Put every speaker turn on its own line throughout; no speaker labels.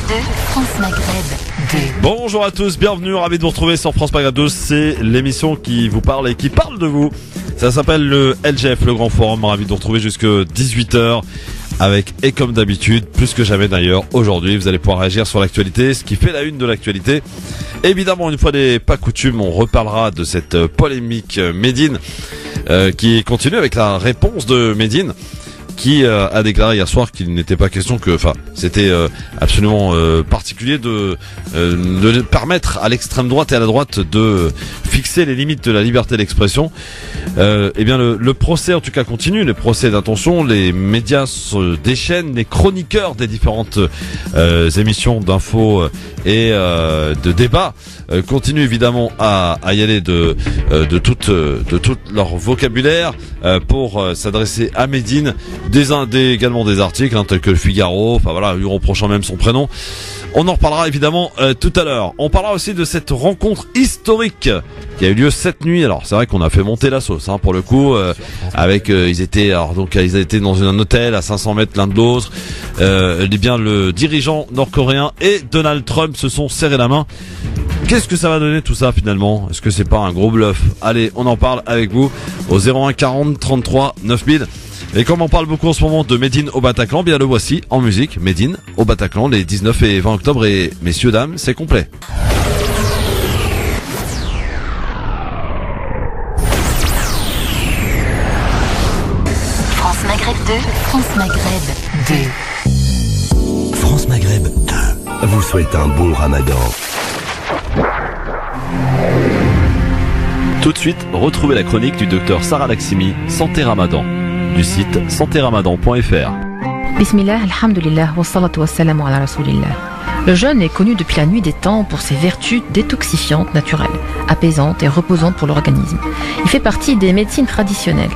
2, France Maghreb 2.
Bonjour à tous, bienvenue, ravi de vous retrouver sur France Maghreb 2, c'est l'émission qui vous parle et qui parle de vous. Ça s'appelle le LGF, le Grand Forum, ravi de vous retrouver jusque 18h avec, et comme d'habitude, plus que jamais d'ailleurs, aujourd'hui vous allez pouvoir réagir sur l'actualité, ce qui fait la une de l'actualité. Évidemment, une fois n'est pas coutume, on reparlera de cette polémique Made in qui continue avec la réponse de Made in, qui a déclaré hier soir qu'il n'était pas question que, enfin, c'était absolument particulier de permettre à l'extrême droite et à la droite de fixer les limites de la liberté d'expression. Eh bien, le procès en tout cas continue, les procès d'intention, les médias se déchaînent, les chroniqueurs des différentes émissions d'infos et de débats continuent évidemment à y aller de tout leur vocabulaire pour s'adresser à Made in. Également des articles tels que le Figaro, enfin voilà, lui reprochant même son prénom. On en reparlera évidemment tout à l'heure. On parlera aussi de cette rencontre historique qui a eu lieu cette nuit. Alors c'est vrai qu'on a fait monter la sauce pour le coup, avec ils étaient dans un hôtel à 500 mètres l'un de l'autre. Bien le dirigeant nord-coréen et Donald Trump se sont serrés la main. Qu'est-ce que ça va donner tout ça finalement? Est-ce que c'est pas un gros bluff? Allez, on en parle avec vous au 01 40 33 9000. Et comme on parle beaucoup en ce moment de Made in au Bataclan, bien le voici en musique, Made in au Bataclan les 19 et 20 octobre. Et messieurs, dames, c'est complet.
France Maghreb 2, France Maghreb 2.
France Maghreb 2 vous souhaite un bon ramadan.
Tout de suite, retrouvez la chronique du docteur Sarah Laximi, Santé Ramadan, du site santéramadan.fr.
Bismillah, alhamdulillah, wa salatu wa salamu ala rasulillah. Le jeûne est connu depuis la nuit des temps pour ses vertus détoxifiantes naturelles, apaisantes et reposantes pour l'organisme. Il fait partie des médecines traditionnelles.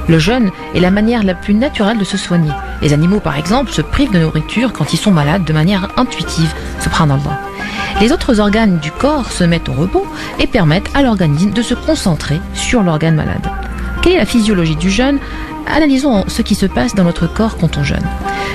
Le jeûne est la manière la plus naturelle de se soigner. Les animaux, par exemple, se privent de nourriture quand ils sont malades de manière intuitive, subhanallah. Les autres organes du corps se mettent au repos et permettent à l'organisme de se concentrer sur l'organe malade. Quelle est la physiologie du jeûne? Analysons ce qui se passe dans notre corps quand on jeûne.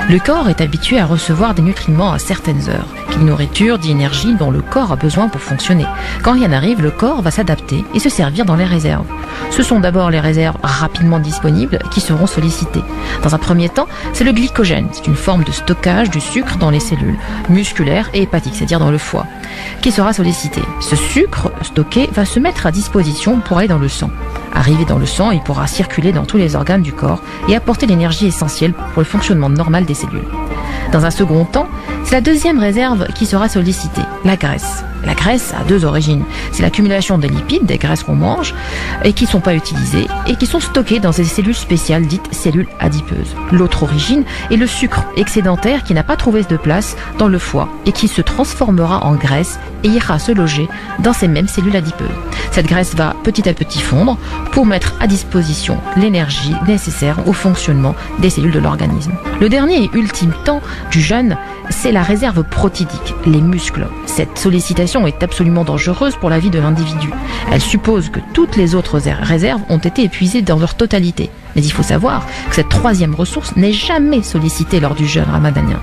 Le corps est habitué à recevoir des nutriments à certaines heures. Quelle nourriture, d'énergie dont le corps a besoin pour fonctionner. Quand rien n'arrive, le corps va s'adapter et se servir dans les réserves. Ce sont d'abord les réserves rapidement disponibles qui seront sollicitées. Dans un premier temps, c'est le glycogène. C'est une forme de stockage du sucre dans les cellules musculaires et hépatiques, c'est-à-dire dans le foie, qui sera sollicité. Ce sucre stocké va se mettre à disposition pour aller dans le sang. Arrivé dans le sang, il pourra circuler dans tous les organes du corps et apporter l'énergie essentielle pour le fonctionnement normal des cellules. Dans un second temps, c'est la deuxième réserve qui sera sollicitée, la graisse. La graisse a deux origines. C'est l'accumulation des lipides, des graisses qu'on mange, et qui ne sont pas utilisées, et qui sont stockées dans des cellules spéciales dites cellules adipeuses. L'autre origine est le sucre excédentaire qui n'a pas trouvé de place dans le foie, et qui se transformera en graisse et ira se loger dans ces mêmes cellules adipeuses. Cette graisse va petit à petit fondre pour mettre à disposition l'énergie nécessaire au fonctionnement des cellules de l'organisme. Le dernier et ultime temps du jeûne, c'est la réserve protidique, les muscles. Cette sollicitation est absolument dangereuse pour la vie de l'individu. Elle suppose que toutes les autres réserves ont été épuisées dans leur totalité. Mais il faut savoir que cette troisième ressource n'est jamais sollicitée lors du jeûne ramadanien,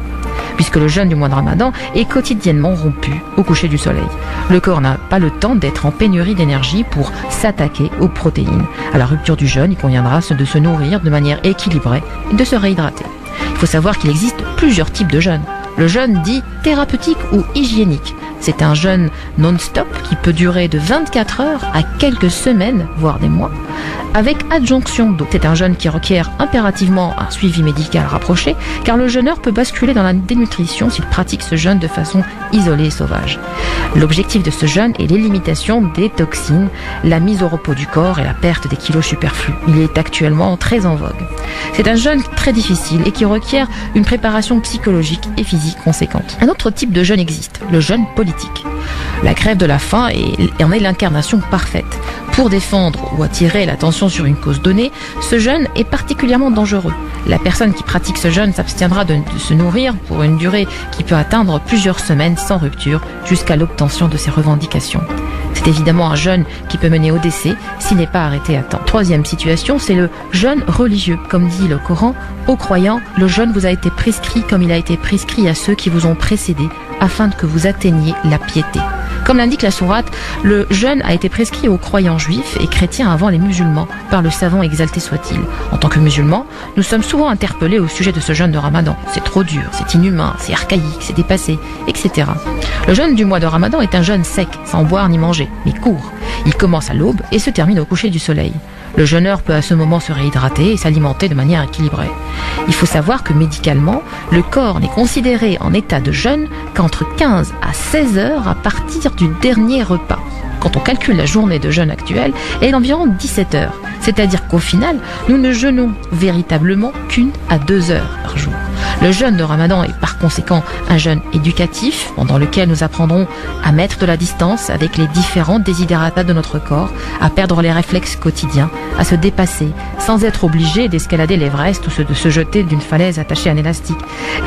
puisque le jeûne du mois de Ramadan est quotidiennement rompu au coucher du soleil. Le corps n'a pas le temps d'être en pénurie d'énergie pour s'attaquer aux protéines. À la rupture du jeûne, il conviendra de se nourrir de manière équilibrée et de se réhydrater. Il faut savoir qu'il existe plusieurs types de jeûne. Le jeûne dit thérapeutique ou hygiénique. C'est un jeûne non-stop qui peut durer de 24 heures à quelques semaines, voire des mois, avec adjonction d'eau. C'est un jeûne qui requiert impérativement un suivi médical rapproché, car le jeûneur peut basculer dans la dénutrition s'il pratique ce jeûne de façon isolée et sauvage. L'objectif de ce jeûne est l'élimination des toxines, la mise au repos du corps et la perte des kilos superflus. Il est actuellement très en vogue. C'est un jeûne très difficile et qui requiert une préparation psychologique et physique conséquente. Un autre type de jeûne existe, le jeûne politique. La grève de la faim en est l'incarnation parfaite. Pour défendre ou attirer l'attention sur une cause donnée, ce jeûne est particulièrement dangereux. La personne qui pratique ce jeûne s'abstiendra de se nourrir pour une durée qui peut atteindre plusieurs semaines sans rupture jusqu'à l'obtention de ses revendications. C'est évidemment un jeûne qui peut mener au décès s'il n'est pas arrêté à temps. Troisième situation, c'est le jeûne religieux. Comme dit le Coran, aux croyants, le jeûne vous a été prescrit comme il a été prescrit à ceux qui vous ont précédés afin que vous atteigniez la piété. Comme l'indique la sourate, le jeûne a été prescrit aux croyants juifs et chrétiens avant les musulmans, par le savant exalté soit-il. En tant que musulmans, nous sommes souvent interpellés au sujet de ce jeûne de Ramadan. C'est trop dur, c'est inhumain, c'est archaïque, c'est dépassé, etc. Le jeûne du mois de Ramadan est un jeûne sec, sans boire ni manger, mais court. Il commence à l'aube et se termine au coucher du soleil. Le jeûneur peut à ce moment se réhydrater et s'alimenter de manière équilibrée. Il faut savoir que médicalement, le corps n'est considéré en état de jeûne qu'entre 15 à 16 heures à partir du dernier repas. Quand on calcule la journée de jeûne actuelle, elle est d'environ 17 heures. C'est-à-dire qu'au final, nous ne jeûnons véritablement qu'1 à 2 heures par jour. Le jeûne de Ramadan est par conséquent un jeûne éducatif pendant lequel nous apprendrons à mettre de la distance avec les différents désidératas de notre corps, à perdre les réflexes quotidiens, à se dépasser sans être obligé d'escalader l'Everest ou de se jeter d'une falaise attachée à un élastique,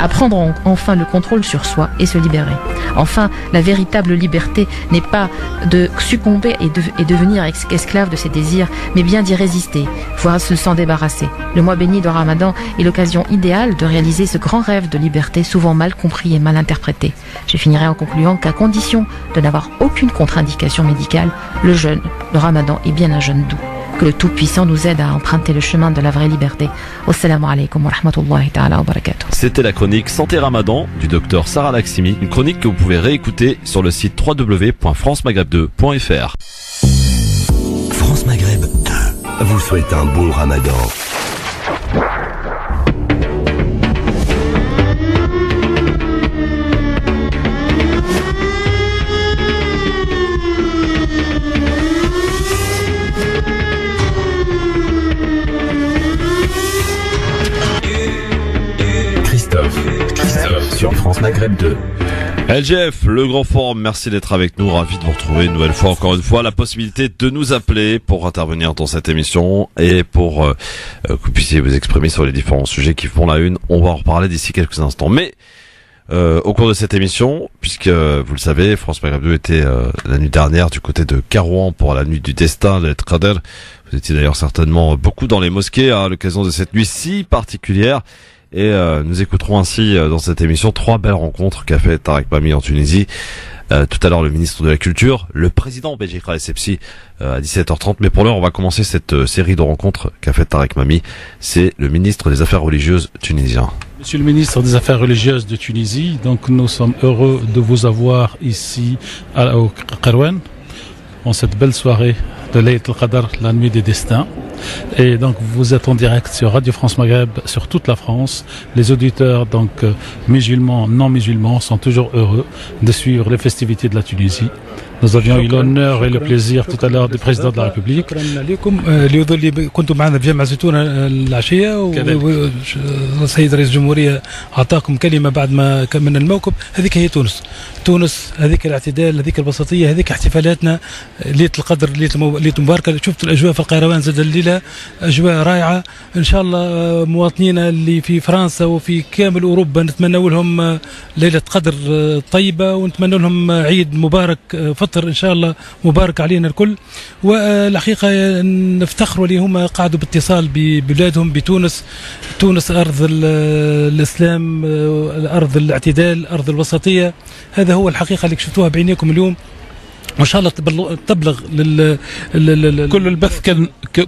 à prendre enfin le contrôle sur soi et se libérer. Enfin, la véritable liberté n'est pas de succomber et devenir esclave de ses désirs, mais bien d'y résister, voire de s'en débarrasser. Le mois béni de Ramadan est l'occasion idéale de réaliser ce grand rêve de liberté souvent mal compris et mal interprété. Je finirai en concluant qu'à condition de n'avoir aucune contre-indication médicale, le jeûne de Ramadan est bien un jeûne doux. Que le Tout-Puissant nous aide à emprunter le chemin de la vraie liberté. Wassalamu alaikum wa rahmatullahi ta'ala wa barakatuh.
C'était la chronique Santé Ramadan du docteur Sarah Laximi, une chronique que vous pouvez réécouter sur le site www.francemaghreb2.fr.
France Maghreb 2 vous souhaite un bon Ramadan. Christophe sur France Maghreb 2.
LGF, le grand forum, merci d'être avec nous, ravi de vous retrouver une nouvelle fois, encore une fois, la possibilité de nous appeler pour intervenir dans cette émission et pour que vous puissiez vous exprimer sur les différents sujets qui font la une. On va en reparler d'ici quelques instants. Mais au cours de cette émission, puisque vous le savez, France Maghreb 2 était la nuit dernière du côté de Karouan pour la nuit du destin, le Qadr. Vous étiez d'ailleurs certainement beaucoup dans les mosquées à l'occasion de cette nuit si particulière. Et nous écouterons ainsi dans cette émission 3 belles rencontres qu'a fait Tarek Mami en Tunisie. Tout à l'heure le ministre de la Culture, le président Béjikra Essebsi à 17h30. Mais pour l'heure, on va commencer cette série de rencontres qu'a fait Tarek Mami. C'est le ministre des Affaires religieuses tunisien.
Monsieur le ministre des Affaires religieuses de Tunisie, donc nous sommes heureux de vous avoir ici au Karouan en cette belle soirée de Layt al-Qadr, la nuit des destins. Et donc vous êtes en direct sur Radio France Maghreb, sur toute la France. Les auditeurs donc musulmans, non musulmans sont toujours heureux de suivre les festivités de la Tunisie. Nous avions eu l'honneur et le plaisir tout à l'heure du président de la République.
كنتم معنا في جامع زيتون العشية والسيد رئيس الجمهورية أعطاكم كلمة بعد ما كملنا الموكب. هذيك هي تونس هذيك الاعتدال، هذيك البساطية، هذيك احتفالاتنا ليلة القدر، ليلة مباركة. شفت الأجواء في القيروان زاد الليلة أجواء رائعة. إن شاء الله مواطنينا اللي في فرنسا وفي كامل أوروبا نتمنى لهم ليلة قدر طيبة ونتمنى لهم عيد مبارك فطر إن شاء الله مبارك علينا الكل. والحقيقة نفتخروا اللي هم قعدوا باتصال ببلادهم بتونس. تونس أرض الإسلام، أرض الاعتدال، أرض الوسطية. هذا هو الحقيقة اللي شفتوها بعينيكم اليوم، وإن شاء الله تبلغ
كل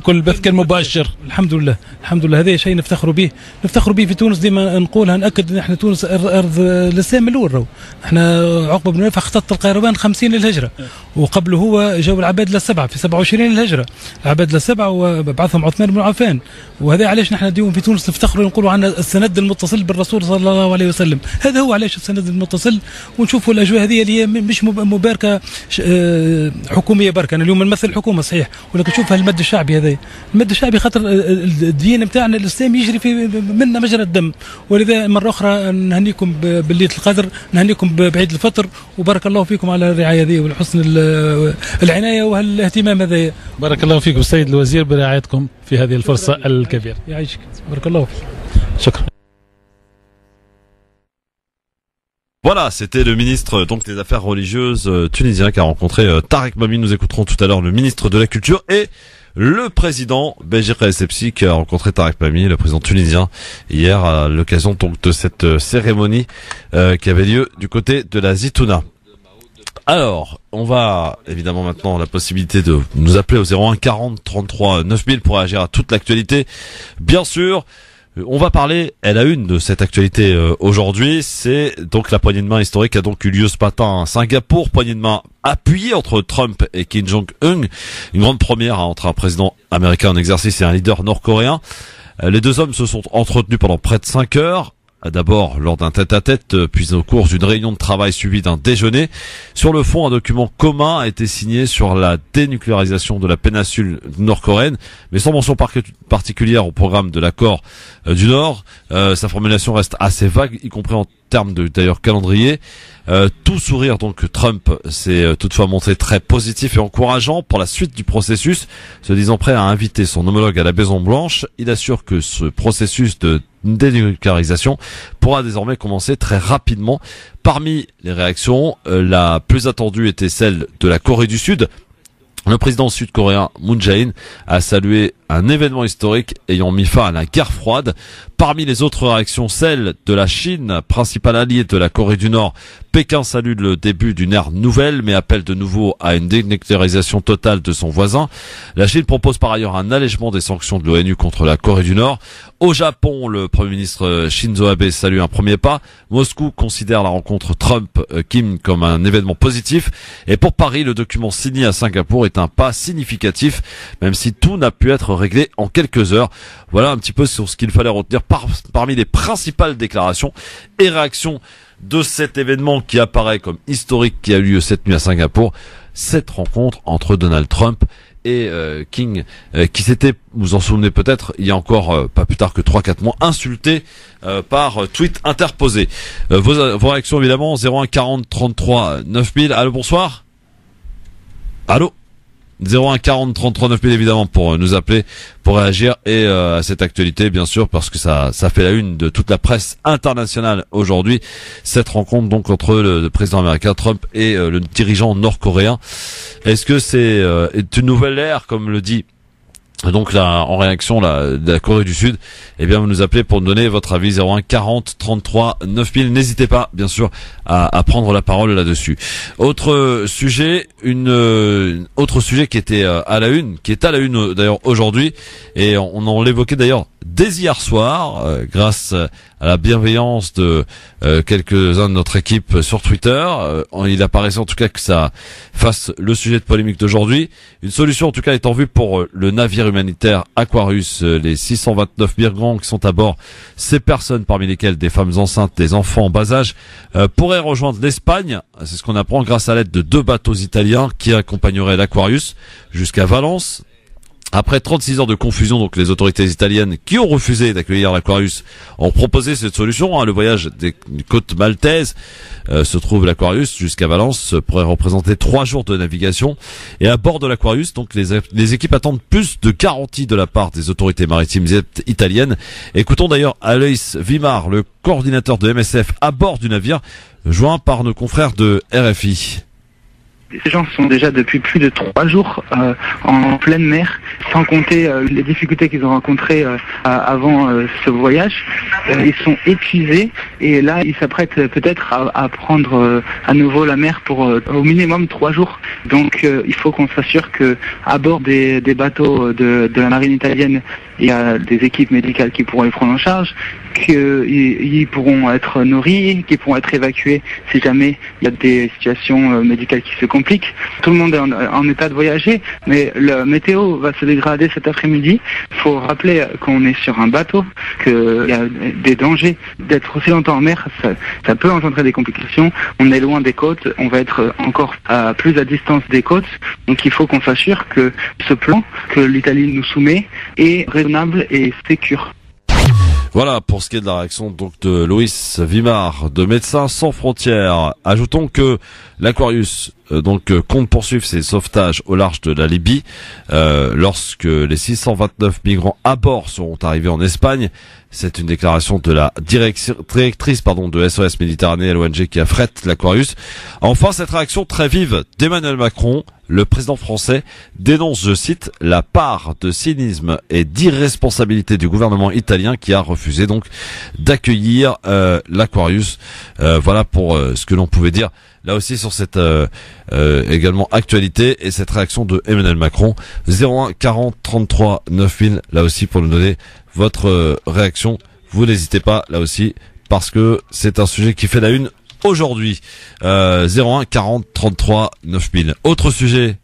البث كان مباشر.
الحمد لله هذا شيء نفتخروا به في تونس. ديما نقولها نأكد ان احنا تونس ارض الاسلام الاول. احنا عقبه بن نافع اختط القيروان 50 للهجره، وقبله هو جاوا العباد السبعه في 27 للهجره، العباد السبعه وبعثهم عثمان بن عفان. وهذا علاش نحن اليوم في تونس نفتخروا نقولوا عن السند المتصل بالرسول صلى الله عليه وسلم. هذا هو علاش السند المتصل. ونشوفوا الاجواء هذه اللي هي مش مباركه حكوميه بركه. انا اليوم نمثل الحكومه صحيح، ولكن شوف هالمد الشعبي هذا، المد الشعبي خاطر الدين نتاعنا الاسلام يجري في منا مجرى الدم. ولذا مره اخرى نهنيكم بليله القدر، نهنيكم بعيد الفطر، وبارك الله فيكم على الرعايه هذه والحسن العنايه وهالاهتمام هذا.
بارك الله فيكم السيد الوزير برعايتكم في هذه الفرصه الكبيره.
يعيشك، بارك الله فيك.
شكرا.
Voilà, c'était le ministre donc des Affaires religieuses tunisien qui a rencontré Tarek Mami. Nous écouterons tout à l'heure le ministre de la Culture et le président Béji Essebsi qui a rencontré Tarek Mami, le président tunisien, hier à l'occasion donc de cette cérémonie qui avait lieu du côté de la Zitouna. Alors, on va évidemment maintenant la possibilité de nous appeler au 01 40 33 9000 pour réagir à toute l'actualité. Bien sûr, on va parler, elle a une de cette actualité aujourd'hui, c'est donc la poignée de main historique qui a donc eu lieu ce matin à Singapour, poignée de main appuyée entre Trump et Kim Jong-un, une grande première entre un président américain en exercice et un leader nord-coréen. Les deux hommes se sont entretenus pendant près de 5 heures. D'abord lors d'un tête-à-tête, puis au cours d'une réunion de travail suivie d'un déjeuner. Sur le fond, un document commun a été signé sur la dénucléarisation de la péninsule nord-coréenne, mais sans mention particulière au programme de l'accord du Nord. Sa formulation reste assez vague, y compris en termes de d'ailleurs calendrier. Tout sourire donc Trump s'est toutefois montré très positif et encourageant pour la suite du processus, se disant prêt à inviter son homologue à la Maison Blanche. Il assure que ce processus de dénucléarisation pourra désormais commencer très rapidement. Parmi les réactions, la plus attendue était celle de la Corée du Sud. Le président sud-coréen Moon Jae-in a salué un événement historique ayant mis fin à la guerre froide. Parmi les autres réactions, celle de la Chine, principal allié de la Corée du Nord. Pékin salue le début d'une ère nouvelle, mais appelle de nouveau à une dénucléarisation totale de son voisin. La Chine propose par ailleurs un allègement des sanctions de l'ONU contre la Corée du Nord. Au Japon, le Premier ministre Shinzo Abe salue un premier pas. Moscou considère la rencontre Trump-Kim comme un événement positif. Et pour Paris, le document signé à Singapour est un pas significatif, même si tout n'a pu être réglé en quelques heures. Voilà un petit peu sur ce qu'il fallait retenir parmi les principales déclarations et réactions de cet événement qui apparaît comme historique, qui a eu lieu cette nuit à Singapour, cette rencontre entre Donald Trump et King, qui s'était, vous en souvenez peut-être, il y a encore pas plus tard que 3-4 mois, insulté par tweet interposé. Vos réactions évidemment, 01 40 33 9000. Allô, bonsoir. Allô, 01 40 33 9000 évidemment pour nous appeler, pour réagir et à cette actualité bien sûr, parce que ça fait la une de toute la presse internationale aujourd'hui, cette rencontre donc entre le président américain Trump et le dirigeant nord-coréen. Est-ce que c'est une nouvelle ère, comme le dit donc là, en réaction de la Corée du Sud? Eh bien, vous nous appelez pour nous donner votre avis, 01 40 33 9000. N'hésitez pas, bien sûr, à prendre la parole là-dessus. Autre sujet, autre sujet qui était à la une, qui est à la une d'ailleurs aujourd'hui, et on en l'évoquait d'ailleurs dès hier soir, grâce à la bienveillance de quelques-uns de notre équipe sur Twitter. Il apparaissait en tout cas que ça fasse le sujet de polémique d'aujourd'hui. Une solution en tout cas est en vue pour le navire humanitaire Aquarius. Les 629 migrants qui sont à bord, ces personnes parmi lesquelles des femmes enceintes, des enfants en bas âge, pourraient rejoindre l'Espagne. C'est ce qu'on apprend grâce à l'aide de 2 bateaux italiens qui accompagneraient l'Aquarius jusqu'à Valence. Après 36 heures de confusion, donc les autorités italiennes qui ont refusé d'accueillir l'Aquarius ont proposé cette solution. Le voyage des côtes maltaises se trouve l'Aquarius jusqu'à Valence pourrait représenter 3 jours de navigation. Et à bord de l'Aquarius, donc les équipes attendent plus de garanties de la part des autorités maritimes italiennes. Écoutons d'ailleurs Aloïs Vimar, le coordinateur de MSF à bord du navire, joint par nos confrères de RFI.
Ces gens sont déjà depuis plus de 3 jours en pleine mer, sans compter les difficultés qu'ils ont rencontrées avant ce voyage. Ils sont épuisés et là ils s'apprêtent peut-être à prendre à nouveau la mer pour au minimum 3 jours. Donc il faut qu'on s'assure que à bord des bateaux de la marine italienne, il y a des équipes médicales qui pourront les prendre en charge, qu'ils pourront être nourris, qu'ils pourront être évacués si jamais il y a des situations médicales qui se compliquent. Tout le monde est en état de voyager, mais la météo va se dégrader cet après-midi. Il faut rappeler qu'on est sur un bateau, qu'il y a des dangers d'être aussi longtemps en mer, ça peut engendrer des complications. On est loin des côtes, on va être encore plus à distance des côtes, donc il faut qu'on s'assure que ce plan que l'Italie nous soumet est raisonnable et sécure.
Voilà pour ce qui est de la réaction donc de Loïs Vimar de Médecins sans frontières. Ajoutons que l'Aquarius compte poursuivre ses sauvetages au large de la Libye lorsque les 629 migrants à bord seront arrivés en Espagne. C'est une déclaration de la directrice de SOS Méditerranée, l'ONG qui affrète l'Aquarius. Enfin, cette réaction très vive d'Emmanuel Macron, le président français, dénonce, je cite, la part de cynisme et d'irresponsabilité du gouvernement italien qui a refusé donc d'accueillir l'Aquarius. Voilà pour ce que l'on pouvait dire là aussi sur cette également actualité et cette réaction de Emmanuel Macron. 01 40 33 9000 là aussi pour nous donner votre réaction. Vous n'hésitez pas là aussi parce que c'est un sujet qui fait la une aujourd'hui. 01 40 33 9000. Autre sujet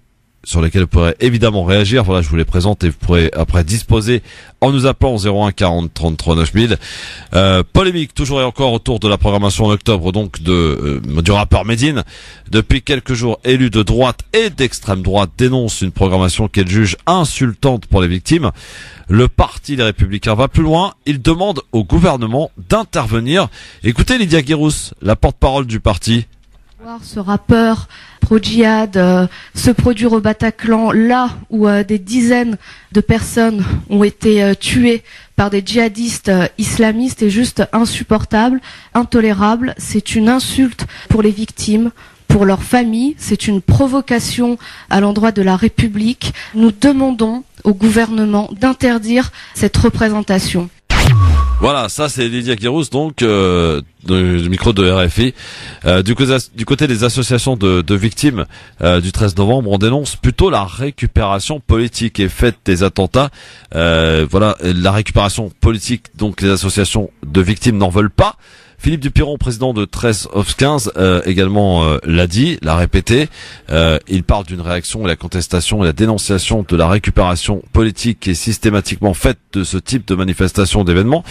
sur lesquels vous pourrez évidemment réagir. Voilà, je vous les présente et vous pourrez après disposer en nous appelant 01 40 33 9000. Polémique toujours et encore autour de la programmation en octobre donc du rappeur Medine. Depuis quelques jours, élus de droite et d'extrême droite dénoncent une programmation qu'elle juge insultante pour les victimes. Le parti Les Républicains va plus loin. Il demande au gouvernement d'intervenir. Écoutez Lydia Guirous, la porte-parole du parti.
Voir ce rappeur pro-djihad se produire au Bataclan, là où des dizaines de personnes ont été tuées par des djihadistes islamistes, est juste insupportable, intolérable. C'est une insulte pour les victimes, pour leurs familles. C'est une provocation à l'endroit de la République. Nous demandons au gouvernement d'interdire cette représentation.
Voilà, ça c'est Lydia Guirous, donc du micro de RFI. Du côté des associations de victimes du 13 novembre, on dénonce plutôt la récupération politique et faite des attentats. Voilà, la récupération politique, donc les associations de victimes n'en veulent pas. Philippe Dupiron, président de 13 of 15, également l'a dit, l'a répété. Il parle d'une réaction et la contestation et la dénonciation de la récupération politique qui est systématiquement faite de ce type de manifestation d'événements.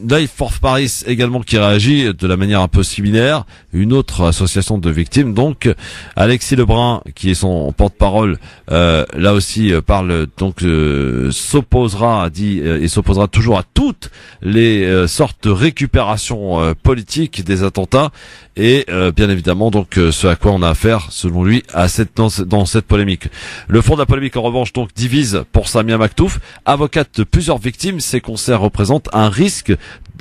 Life for Paris également qui réagit de la manière un peu similaire, une autre association de victimes. Donc Alexis Lebrun qui est son porte-parole là aussi parle donc s'opposera et s'opposera toujours à toutes les sortes de récupération politique des attentats et bien évidemment donc ce à quoi on a affaire selon lui dans cette polémique. Le fond de la polémique en revanche donc divise pour Samia Maktouf, avocate de plusieurs victimes. Ces concerts représentent un risque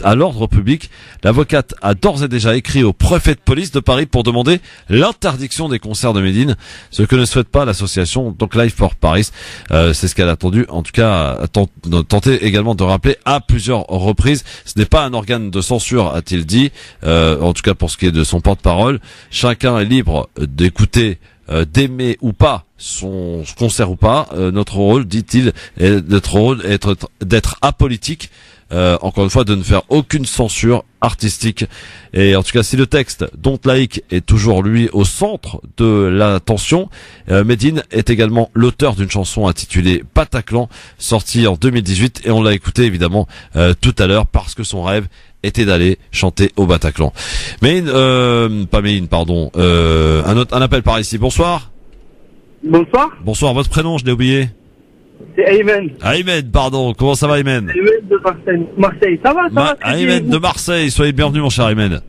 à l'ordre public. L'avocate a d'ores et déjà écrit au préfet de police de Paris pour demander l'interdiction des concerts de Médine, ce que ne souhaite pas l'association donc Life for Paris. C'est ce qu'elle a attendu, en tout cas a tenté également de rappeler à plusieurs reprises. Ce n'est pas un organe de censure, a-t-il dit, en tout cas pour ce qui est de son porte-parole. Chacun est libre d'écouter, d'aimer ou pas son concert ou pas. Notre rôle, dit-il, est d'être apolitique. Encore une fois, de ne faire aucune censure artistique. Et en tout cas, si le texte Don't Like est toujours lui au centre de l'attention, Medine est également l'auteur d'une chanson intitulée Bataclan, sortie en 2018, et on l'a écouté évidemment tout à l'heure parce que son rêve était d'aller chanter au Bataclan. Un appel par ici. Bonsoir.
Bonsoir.
Bonsoir, votre prénom, je l'ai oublié.
C'est Aymen.
Aymen, pardon. Comment ça va, Aymen?
Aymen de Marseille. Ça va
Aymen de Marseille. Soyez bienvenus, mon cher Aymen.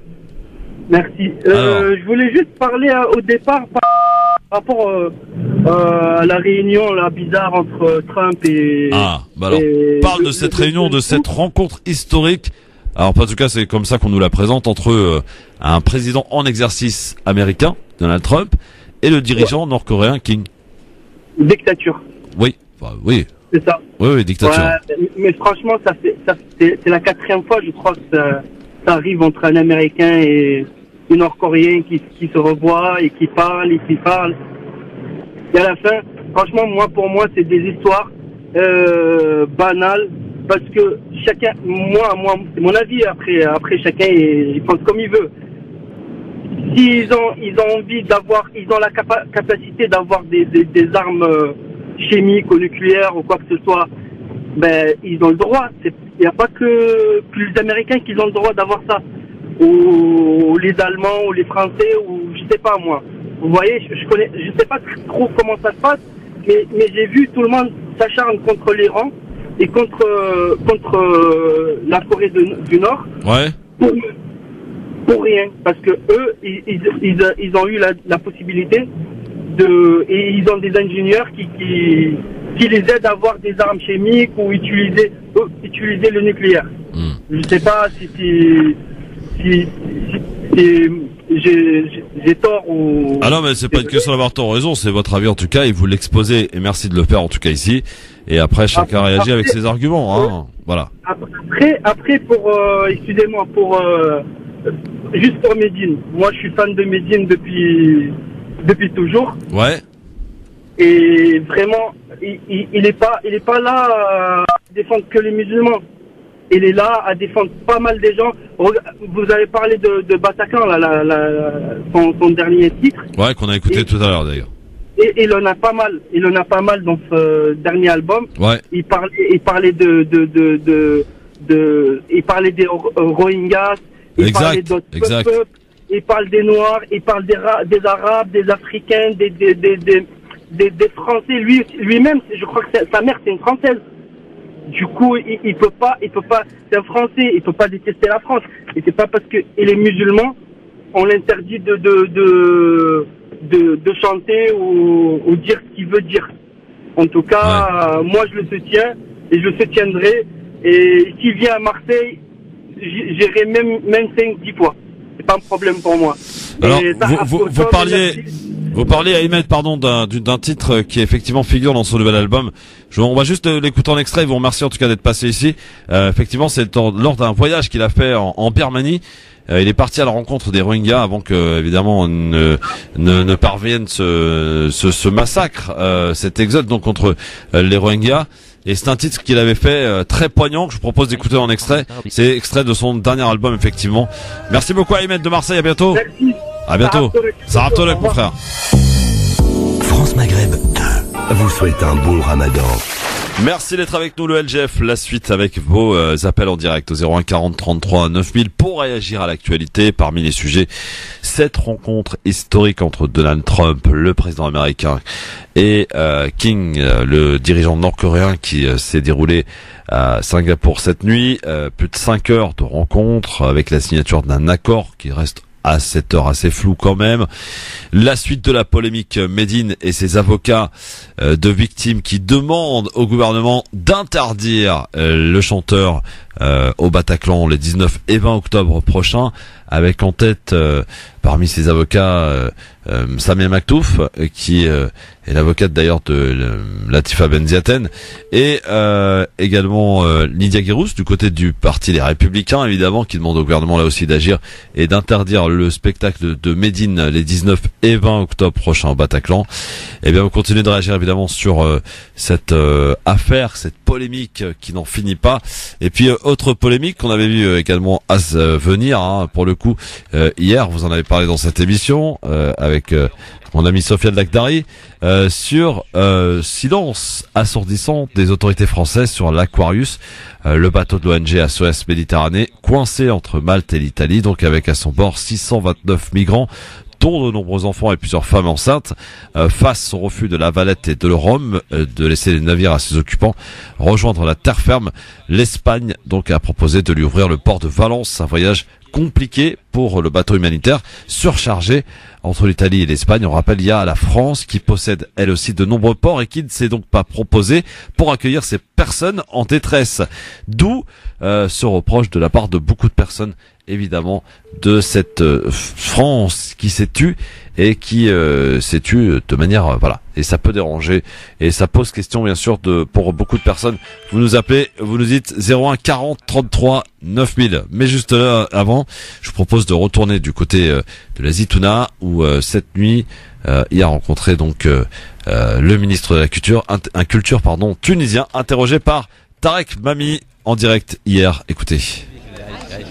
Merci. Je voulais juste parler au départ par rapport à la réunion là, bizarre entre Trump et...
parle de cette réunion, de cette rencontre historique. Alors, en tout cas, c'est comme ça qu'on nous la présente entre un président en exercice américain, Donald Trump, et le dirigeant nord-coréen Kim.
Dictature.
Oui. Oui.
C'est ça.
Oui, dictature.
Ouais, mais franchement, c'est la 4e fois, je crois, que ça arrive entre un Américain et un Nord-Coréen qui se revoient et qui parlent. Et à la fin, franchement, pour moi, c'est des histoires banales parce que chacun, moi, c'est mon avis. Après chacun, il pense comme il veut. S'ils ont envie ils ont la capacité d'avoir des armes chimiques ou nucléaires ou quoi que ce soit, ben ils ont le droit. Il n'y a pas que les Américains qui ont le droit d'avoir ça, ou les Allemands ou les Français ou je sais pas moi. Vous voyez, je sais pas trop comment ça se passe, mais j'ai vu tout le monde s'acharne contre l'Iran et contre la Corée du Nord.
Ouais.
pour rien, parce que eux, ils ont eu la possibilité et ils ont des ingénieurs qui les aident à avoir des armes chimiques ou utiliser le nucléaire. Je ne sais pas si j'ai tort ou...
Ah non, mais c'est pas une question d'avoir tort ou raison, c'est votre avis en tout cas, et vous l'exposez, et merci de le faire en tout cas ici. Et après, chacun réagit avec ses arguments, hein. Voilà.
Après excusez-moi, juste pour Médine. Moi, je suis fan de Médine depuis toujours.
Ouais.
Et vraiment, il est pas là à défendre que les musulmans. Il est là à défendre pas mal des gens. Vous avez parlé de Bataclan, son dernier titre.
Ouais, qu'on a écouté tout à l'heure d'ailleurs.
Et il en a pas mal. Il en a pas mal dans ce dernier album.
Ouais.
Il parlait il parlait des Rohingyas. Il parlait d'autres peuples. Il parle des Noirs. Il parle des Arabes, des Africains, des Français. Lui-même, je crois que sa mère c'est une Française. Du coup, il peut pas. C'est un Français. Il peut pas détester la France. Et c'est pas parce qu'il est musulman, on l'interdit de chanter ou dire ce qu'il veut dire. En tout cas, moi je le soutiens et je le soutiendrai. Et s'il vient à Marseille, j'irai même 5-10 fois. C'est pas un problème pour moi.
Alors, vous parliez, Ahmed, pardon, d'un titre qui effectivement figure dans son nouvel album. On va juste l'écouter en extrait. Vous remercie en tout cas d'être passé ici. Effectivement, c'est lors d'un voyage qu'il a fait en Birmanie. Il est parti à la rencontre des Rohingyas avant que, évidemment, ne parvienne ce massacre, cet exode donc contre les Rohingyas. Et c'est un titre qu'il avait fait très poignant que je vous propose d'écouter en extrait. C'est extrait de son dernier album, effectivement. Merci beaucoup, Ahmed de Marseille. À bientôt.
Merci.
À bientôt. Sarah Tolek, mon frère.
France Maghreb 2 vous souhaite un bon Ramadan.
Merci d'être avec nous, le LGF. La suite avec vos appels en direct au 01 40 33 9000 pour réagir à l'actualité. Parmi les sujets, cette rencontre historique entre Donald Trump, le président américain, et Kim, le dirigeant nord-coréen, qui s'est déroulé à Singapour cette nuit. Plus de 5 heures de rencontre avec la signature d'un accord qui reste à cette heure assez flou quand même. La suite de la polémique, Médine et ses avocats de victimes qui demandent au gouvernement d'interdire le chanteur au Bataclan les 19 et 20 octobre prochains, avec en tête parmi ses avocats Samia Maktouf, qui est l'avocate d'ailleurs de Latifa Benziaten, et également Lydia Guirous du côté du parti des Républicains, évidemment, qui demande au gouvernement là aussi d'agir et d'interdire le spectacle de Médine les 19 et 20 octobre prochains au Bataclan. Et bien, vous continuez de réagir évidemment sur cette affaire, cette polémique qui n'en finit pas. Et puis autre polémique qu'on avait vu également à venir, hein, pour le coup, hier, vous en avez parlé dans cette émission avec mon ami Sofiane Lakhdari, sur silence assourdissant des autorités françaises sur l'Aquarius, le bateau de l'ONG SOS Méditerranée, coincé entre Malte et l'Italie, donc avec à son bord 629 migrants, dont de nombreux enfants et plusieurs femmes enceintes. Face au refus de la Valette et de Rome de laisser les navires à ses occupants rejoindre la terre ferme, l'Espagne donc a proposé de lui ouvrir le port de Valence, un voyage compliqué pour le bateau humanitaire surchargé entre l'Italie et l'Espagne. On rappelle, il y a la France qui possède elle aussi de nombreux ports et qui ne s'est donc pas proposé pour accueillir ces personnes en détresse. D'où ce reproche de la part de beaucoup de personnes, évidemment, de cette France qui s'est tue et qui s'est tue de manière voilà. Et ça peut déranger et ça pose question bien sûr pour beaucoup de personnes. Vous nous appelez, vous nous dites 01 40 33 9000. Mais juste là avant, je vous propose de retourner du côté de la Zitouna où cette nuit il a rencontré donc le ministre de la culture, tunisien, interrogé par Tarek Mami en direct hier. Écoutez.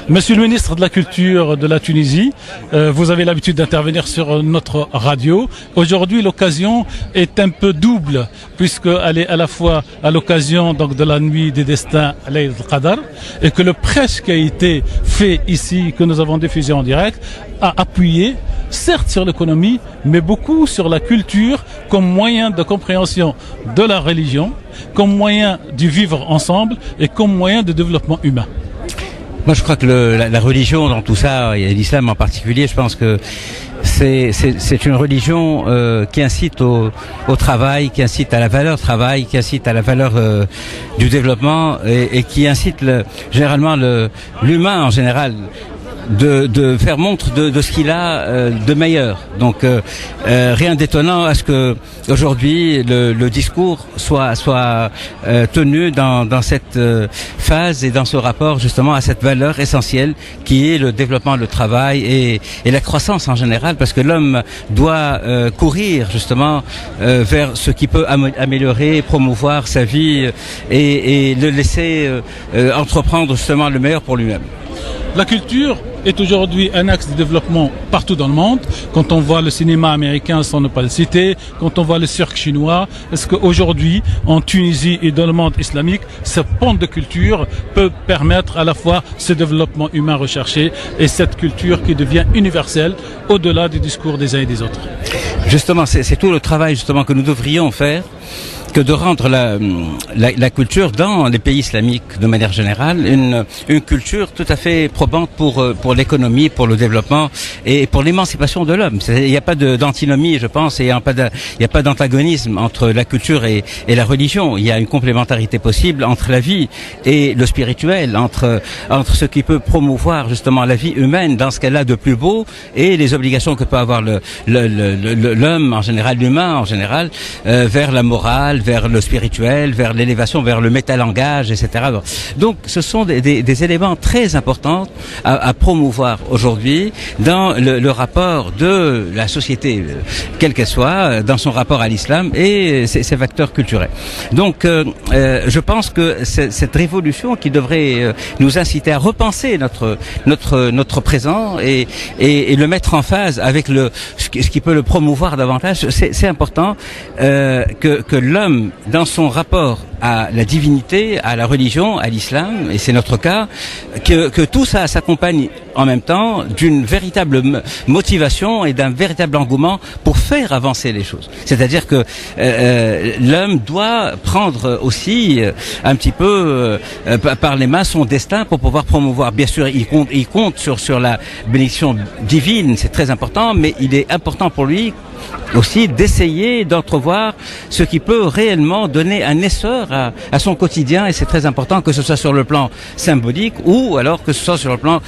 Monsieur le ministre de la Culture de la Tunisie, vous avez l'habitude d'intervenir sur notre radio. Aujourd'hui, l'occasion est un peu double, puisqu'elle est à la fois à l'occasion donc de la nuit des destins Layl al-Qadr, et que le prêche qui a été fait ici, que nous avons diffusé en direct, a appuyé, certes sur l'économie, mais beaucoup sur la culture comme moyen de compréhension de la religion, comme moyen du vivre ensemble et comme moyen de développement humain.
Moi, je crois que la religion dans tout ça, et l'islam en particulier, je pense que c'est une religion qui incite au travail, qui incite à la valeur travail, qui incite à la valeur du développement et qui incite généralement l'humain en général de faire montre de ce qu'il a de meilleur. Donc rien d'étonnant à ce que aujourd'hui le discours soit tenu dans cette phase et dans ce rapport justement à cette valeur essentielle qui est le développement, le travail et la croissance en général, parce que l'homme doit courir justement vers ce qui peut améliorer, promouvoir sa vie et le laisser entreprendre justement le meilleur pour lui-même.
La culture est aujourd'hui un axe de développement partout dans le monde. Quand on voit le cinéma américain, sans ne pas le citer, quand on voit le cirque chinois, est-ce qu'aujourd'hui, en Tunisie et dans le monde islamique, ce pont de culture peut permettre à la fois ce développement humain recherché et cette culture qui devient universelle au-delà du discours des uns et des autres?
Justement, c'est tout le travail justement que nous devrions faire, que de rendre la culture dans les pays islamiques de manière générale une culture tout à fait probante pour l'économie, pour le développement et pour l'émancipation de l'homme. Il n'y a pas d'antinomie, je pense, et il n'y a pas d'antagonisme entre la culture et la religion. Il y a une complémentarité possible entre la vie et le spirituel, entre ce qui peut promouvoir justement la vie humaine dans ce qu'elle a de plus beau et les obligations que peut avoir l'homme en général, l'humain en général, vers la morale, vers le spirituel, vers l'élévation, vers le métalangage, etc. Donc, ce sont des éléments très importants à promouvoir aujourd'hui dans le rapport de la société, quelle qu'elle soit, dans son rapport à l'islam et ses facteurs culturels. Donc, je pense que cette révolution qui devrait nous inciter à repenser notre présent et le mettre en phase avec ce qui peut le promouvoir davantage, c'est important que l'homme, dans son rapport à la divinité, à la religion, à l'islam, et c'est notre cas, que tout ça s'accompagne en même temps d'une véritable motivation et d'un véritable engouement pour faire avancer les choses. C'est-à-dire que l'homme doit prendre aussi un petit peu par les mains son destin pour pouvoir promouvoir. Bien sûr, il compte sur la bénédiction divine, c'est très important, mais il est important pour lui aussi d'essayer d'entrevoir ce qui peut réellement donner un essor à son quotidien, et c'est très important que ce soit sur le plan symbolique ou alors que ce soit sur le plan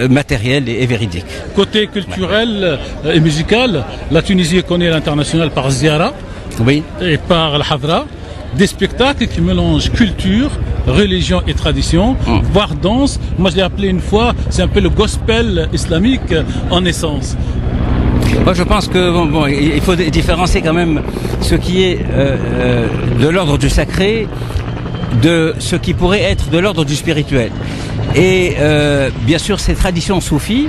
matériel et véridique.
Côté culturel et musical, la Tunisie est connue à l'international par Ziara,
oui,
et par la Hadra, des spectacles qui mélangent culture, religion et tradition, voire danse. Moi je l'ai appelé une fois, c'est un peu le gospel islamique en essence.
Moi, je pense que il faut différencier quand même ce qui est de l'ordre du sacré de ce qui pourrait être de l'ordre du spirituel. Et bien sûr, ces traditions soufis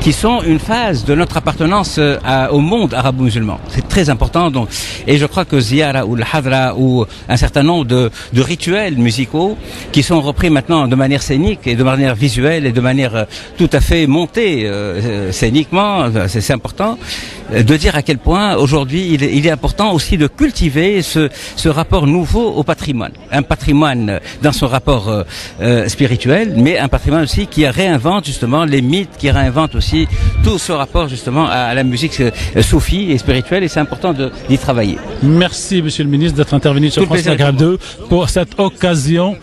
qui sont une phase de notre appartenance au monde arabo-musulman. C'est très important. Donc, et je crois que Ziyara ou le Hadra ou un certain nombre de rituels musicaux qui sont repris maintenant de manière scénique et de manière visuelle et de manière tout à fait montée scéniquement, c'est important de dire à quel point aujourd'hui il est important aussi de cultiver ce rapport nouveau au patrimoine. Un patrimoine dans son rapport spirituel, mais un patrimoine aussi qui réinvente justement les mythes, qui réinvente aussi tout ce rapport justement à la musique soufie et spirituelle, et c'est important d'y travailler.
Merci Monsieur le Ministre d'être intervenu sur France Maghreb 2 pour cette occasion,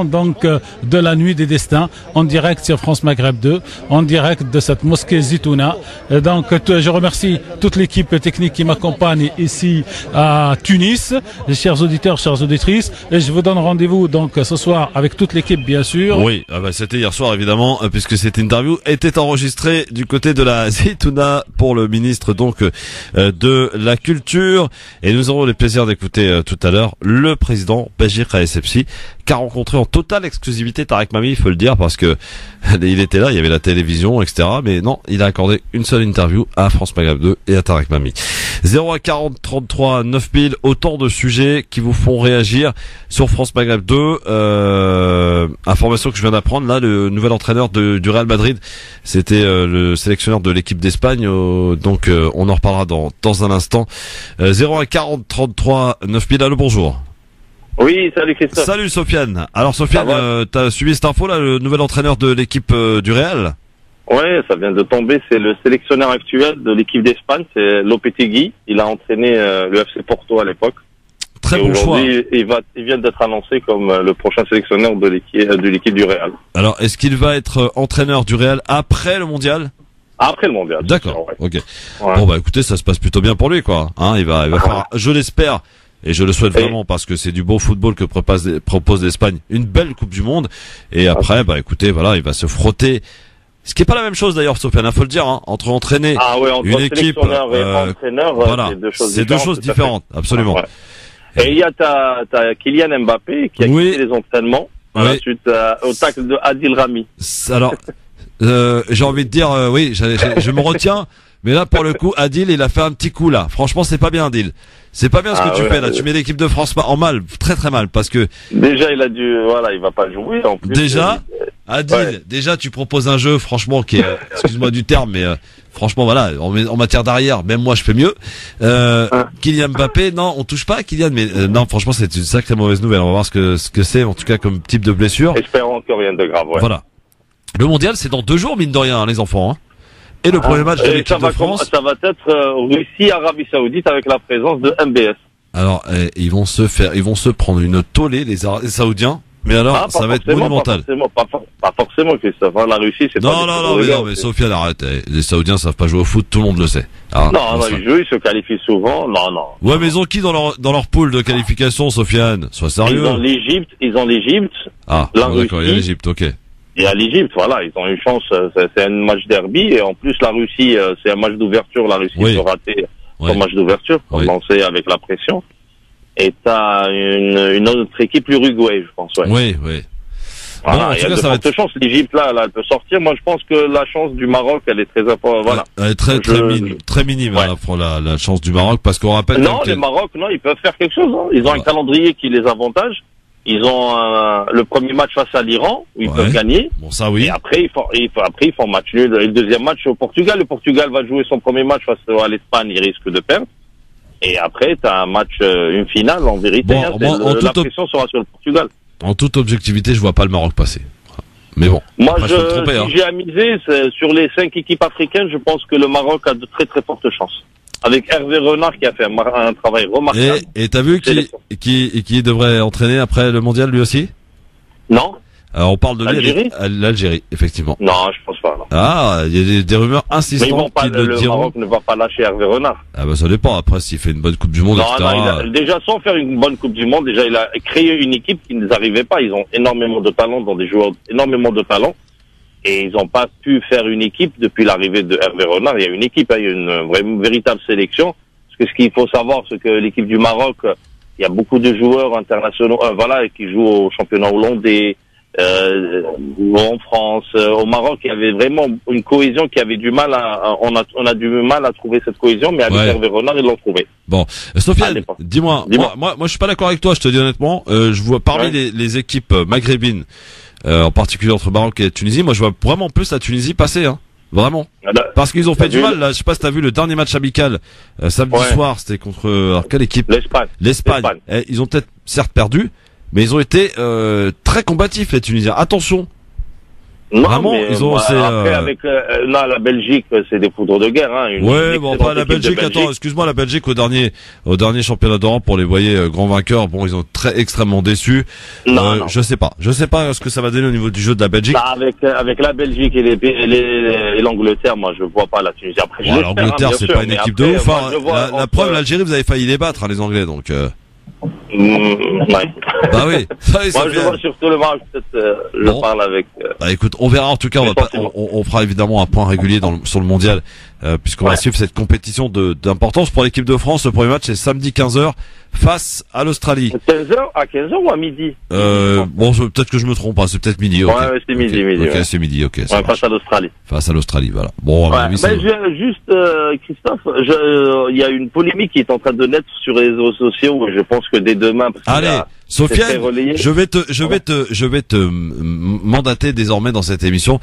donc de la nuit des destins en direct sur France Maghreb 2, en direct de cette mosquée Zitouna. Donc je remercie toute l'équipe technique qui m'accompagne ici à Tunis, les chers auditeurs, chères auditrices, et je vous donne rendez-vous donc ce soir avec toute l'équipe bien sûr.
Oui, c'était hier soir évidemment, puisque cette interview était enregistrée du côté de la Zitouna pour le ministre donc de la Culture, et nous aurons le plaisir d'écouter tout à l'heure le président Béji Essebsi, qui a rencontré en totale exclusivité Tarek Mami, il faut le dire, parce que il était là, il y avait la télévision, etc. Mais non, il a accordé une seule interview à France Maghreb 2 et à Tarek Mami. 0 à 40 33 9000, autant de sujets qui vous font réagir sur France Maghreb 2. Information que je viens d'apprendre, là, le nouvel entraîneur du Real Madrid, c'était le sélectionneur de l'équipe d'Espagne, donc on en reparlera dans un instant. 0 à 40 33 9000, allô, bonjour.
Oui, salut Christophe.
Salut Sofiane. Alors Sofiane, t'as suivi cette info là, le nouvel entraîneur de l'équipe du Real?
Ouais, ça vient de tomber, c'est le sélectionneur actuel de l'équipe d'Espagne, c'est Lopetegui. Il a entraîné le FC Porto à l'époque.
Très
et
bon choix.
Il vient d'être annoncé comme le prochain sélectionneur de l'équipe du Real.
Alors, est-ce qu'il va être entraîneur du Real après le mondial?
Après le mondial.
D'accord,
ouais.
ok.
Ouais.
Bon bah écoutez, ça se passe plutôt bien pour lui quoi. Hein, il va faire, je l'espère, et je le souhaite vraiment parce que c'est du beau football que propose l'Espagne, une belle Coupe du Monde. Et après, bah écoutez, voilà, il va se frotter. Ce qui est pas la même chose d'ailleurs, Sofiane, faut le dire, hein, entre entraîner
entre
une équipe
et entraîneur,
voilà,
c'est deux choses différentes,
absolument.
Ouais. Et il y a t'as Kylian Mbappé qui a quitté les entraînements suite au tacle de Adil Rami.
Alors, j'ai envie de dire, oui, je me retiens. Mais là, pour le coup, Adil, il a fait un petit coup là. Franchement, c'est pas bien, Adil. C'est pas bien ce que tu fais là. Tu mets l'équipe de France en mal, très très mal, parce que
déjà il va pas jouer. En plus,
Adil, déjà tu proposes un jeu, franchement, qui est, excuse-moi du terme, mais franchement voilà, en matière d'arrière, même moi je fais mieux. Kylian Mbappé, non, on touche pas à Kylian, mais non, franchement c'est une sacrée mauvaise nouvelle. On va voir ce que c'est, en tout cas comme type de blessure.
Espérons que rien de grave. Ouais.
Voilà. Le mondial, c'est dans 2 jours, mine de rien, hein, les enfants. Hein. Et le premier match de l'équipe de France,
ça va être Russie-Arabie Saoudite avec la présence de MBS.
Alors, ils vont se prendre une tollée les Saoudiens. Mais alors, ça va être monumental.
Pas forcément, Christophe. La Russie, c'est pas.
Non, mais Sofiane, arrête. Les Saoudiens savent pas jouer au foot, tout le monde le sait. Alors,
non, ils jouent, ils se qualifient souvent. Non.
Ouais, mais ils ont qui dans leur pool de qualification, Sofiane? Sois sérieux.
Ils ont l'Égypte.
Ah, d'accord, il y a l'Égypte, ok.
Et à l'Égypte, voilà, ils ont une chance, c'est un match derby, et en plus la Russie, c'est un match d'ouverture, la Russie peut rater son match d'ouverture, pour lancer avec la pression. Et t'as une autre équipe, l'Uruguay, je pense,
Oui.
Voilà,
bon,
il y a de fortes chances, l'Égypte là, elle peut sortir. Moi, je pense que la chance du Maroc, elle est très importante, voilà.
Elle est très minime, la chance du Maroc, parce qu'on rappelle
les Maroc, ils peuvent faire quelque chose, hein. Ils ont un calendrier qui les avantage. Ils ont le premier match face à l'Iran où ils peuvent gagner.
Bon, ça oui.
Et après ils font match nul. Le deuxième match au Portugal. Le Portugal va jouer son premier match face à l'Espagne. Il risque de perdre. Et après t'as un match, une finale en vérité.
Bon,
la pression sera sur le Portugal.
En toute objectivité, je vois pas le Maroc passer. Mais bon.
Moi, si j'ai à miser sur les 5 équipes africaines, je pense que le Maroc a de très très fortes chances. Avec Hervé Renard qui a fait un travail remarquable.
Et t'as vu qui devrait entraîner après le mondial lui aussi? Non. Alors on parle de l'Algérie, effectivement.
Non, je pense pas. Non.
Ah, il y a des rumeurs insistantes qui le diront.
Le Maroc ne va pas lâcher Hervé Renard.
Ah bah ça dépend. Après s'il fait une bonne Coupe du Monde, etc.
Déjà sans faire une bonne Coupe du Monde, déjà il a créé une équipe qui ne les arrivait pas. Ils ont énormément de talent, dans des joueurs énormément de talent. Et ils n'ont pas pu faire une équipe depuis l'arrivée de Hervé Renard. Il y a une équipe, il y a une véritable sélection. Parce que ce qu'il faut savoir, c'est que l'équipe du Maroc, il y a beaucoup de joueurs internationaux, qui jouent au championnat hollandais, en France, au Maroc. Il y avait vraiment une cohésion qui avait du mal on a du mal à trouver cette cohésion, mais avec Hervé Renard, ils l'ont trouvé.
Bon, Sofiane, dis-moi. Moi, je suis pas d'accord avec toi. Je te dis honnêtement, je vois parmi les équipes maghrébines. En particulier entre Maroc et Tunisie, moi je vois vraiment plus la Tunisie passer, hein. Vraiment. Parce qu'ils ont fait du mal, là. Je sais pas si t'as vu le dernier match amical, samedi soir, c'était contre, quelle équipe? L'Espagne. Ils ont peut-être, certes perdu, mais ils ont été, très combatifs, les Tunisiens. Attention.
Non,
vraiment, ils ont,
après, avec, la Belgique, c'est des foudres de guerre, hein.
Pas la Belgique, attends, excuse-moi, la Belgique au dernier championnat d'Europe, on les voyait grands vainqueurs. Bon, ils ont extrêmement déçu. Non. Je sais pas ce que ça va donner au niveau du jeu de la Belgique.
Avec la Belgique et l'Angleterre, moi, je vois pas la Tunisie. Après,
l'Angleterre, c'est pas une équipe de ouf, hein. La preuve, l'Algérie, vous avez failli les battre, hein, les Anglais, donc, Bah oui.
Moi, je vois surtout le Maroc, peut-être, je parle avec.
Bah écoute, on verra. En tout cas, on fera évidemment un point régulier sur le mondial, puisqu'on va suivre cette compétition d'importance pour l'équipe de France. Le premier match c'est samedi 15h face à l'Australie.
15h ou à midi?
Bon, peut-être que je me trompe, c'est peut-être midi. Okay.
Ouais, c'est midi.
Ok, c'est midi, ok.
Face à l'Australie.
Face à l'Australie, voilà. Bon,
juste, Christophe, il y a une polémique qui est en train de naître sur les réseaux sociaux. Je pense que dès demain.
Allez, Sofiane, je vais te mandater désormais dans cette émission.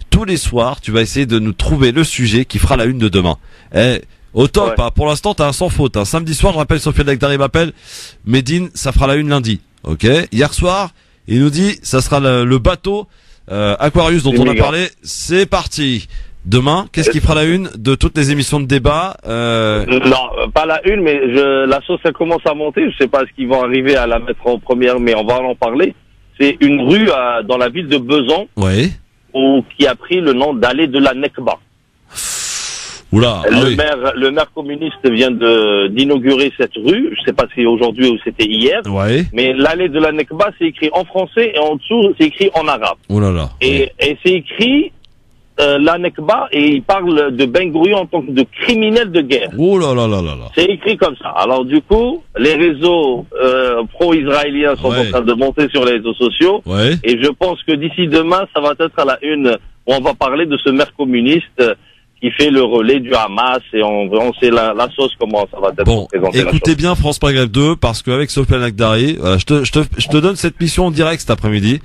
Tous les soirs, tu vas essayer de nous trouver le sujet qui fera la une de demain. Au top, pour l'instant, t'as un sans faute. Samedi soir, je rappelle, Sofiane Dagdari m'appelle. Médine, ça fera la une lundi. Ok. Hier soir, il nous dit, ça sera le bateau Aquarius dont on a parlé. C'est parti. Demain, qu'est-ce qui fera la une de toutes les émissions de débat
Non, pas la une, mais la sauce elle commence à monter. Je sais pas ce qu'ils vont arriver à la mettre en première, mais on va en parler. C'est une rue dans la ville de Besançon, qui a pris le nom d'allée de la Nekba.
Oula,
le maire communiste vient d'inaugurer cette rue. Je sais pas si c'est aujourd'hui ou c'était hier.
Ouais.
Mais l'allée de la Nekba, c'est écrit en français et en dessous, c'est écrit en arabe.
Oh là là.
Et c'est écrit la Nekba et il parle de Ben Gurion en tant que de criminel de guerre.
Oh là là là là là.
C'est écrit comme ça. Alors du coup, les réseaux pro-israéliens sont en train de monter sur les réseaux sociaux.
Ouais.
Et je pense que d'ici demain, ça va être à la une où on va parler de ce maire communiste qui fait le relais du Hamas et on sait la sauce comment ça va être présenté.
Écoutez bien France Maghreb 2 parce qu'avec Sofiane Akdari, voilà, je te donne cette mission en direct cet après-midi.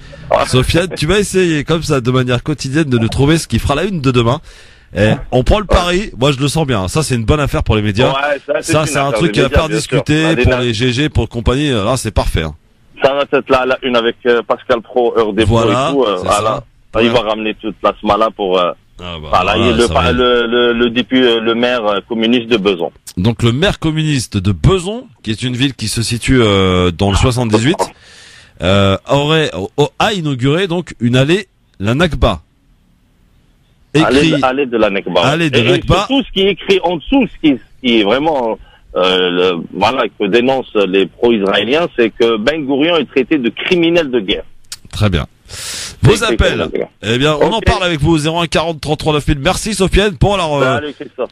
Sofiane, tu vas essayer comme ça de manière quotidienne de nous trouver ce qui fera la une de demain. Et on prend le pari, moi je le sens bien, ça c'est une bonne affaire pour les médias.
Ouais,
ça c'est un truc qui va faire discuter pour les GG, pour compagnie, là c'est parfait. Hein.
Ça va être la une avec Pascal Pro, heure des
voilà,
et tout. Voilà. Il va ramener toute la smala pour le maire communiste de Besançon.
Donc le maire communiste de Besançon, qui est une ville qui se situe dans le 78, a inauguré donc une allée, la Nakba.
Allée de la Nakba.
Allée de la Nakba.
Tout ce qui est écrit en dessous, ce qui est vraiment que dénoncent les pro-israéliens, c'est que Ben Gurion est traité de criminel de guerre.
Très bien. Vos appels. Eh bien, on en parle avec vous, 01 40 33 9000. Merci Sofiane pour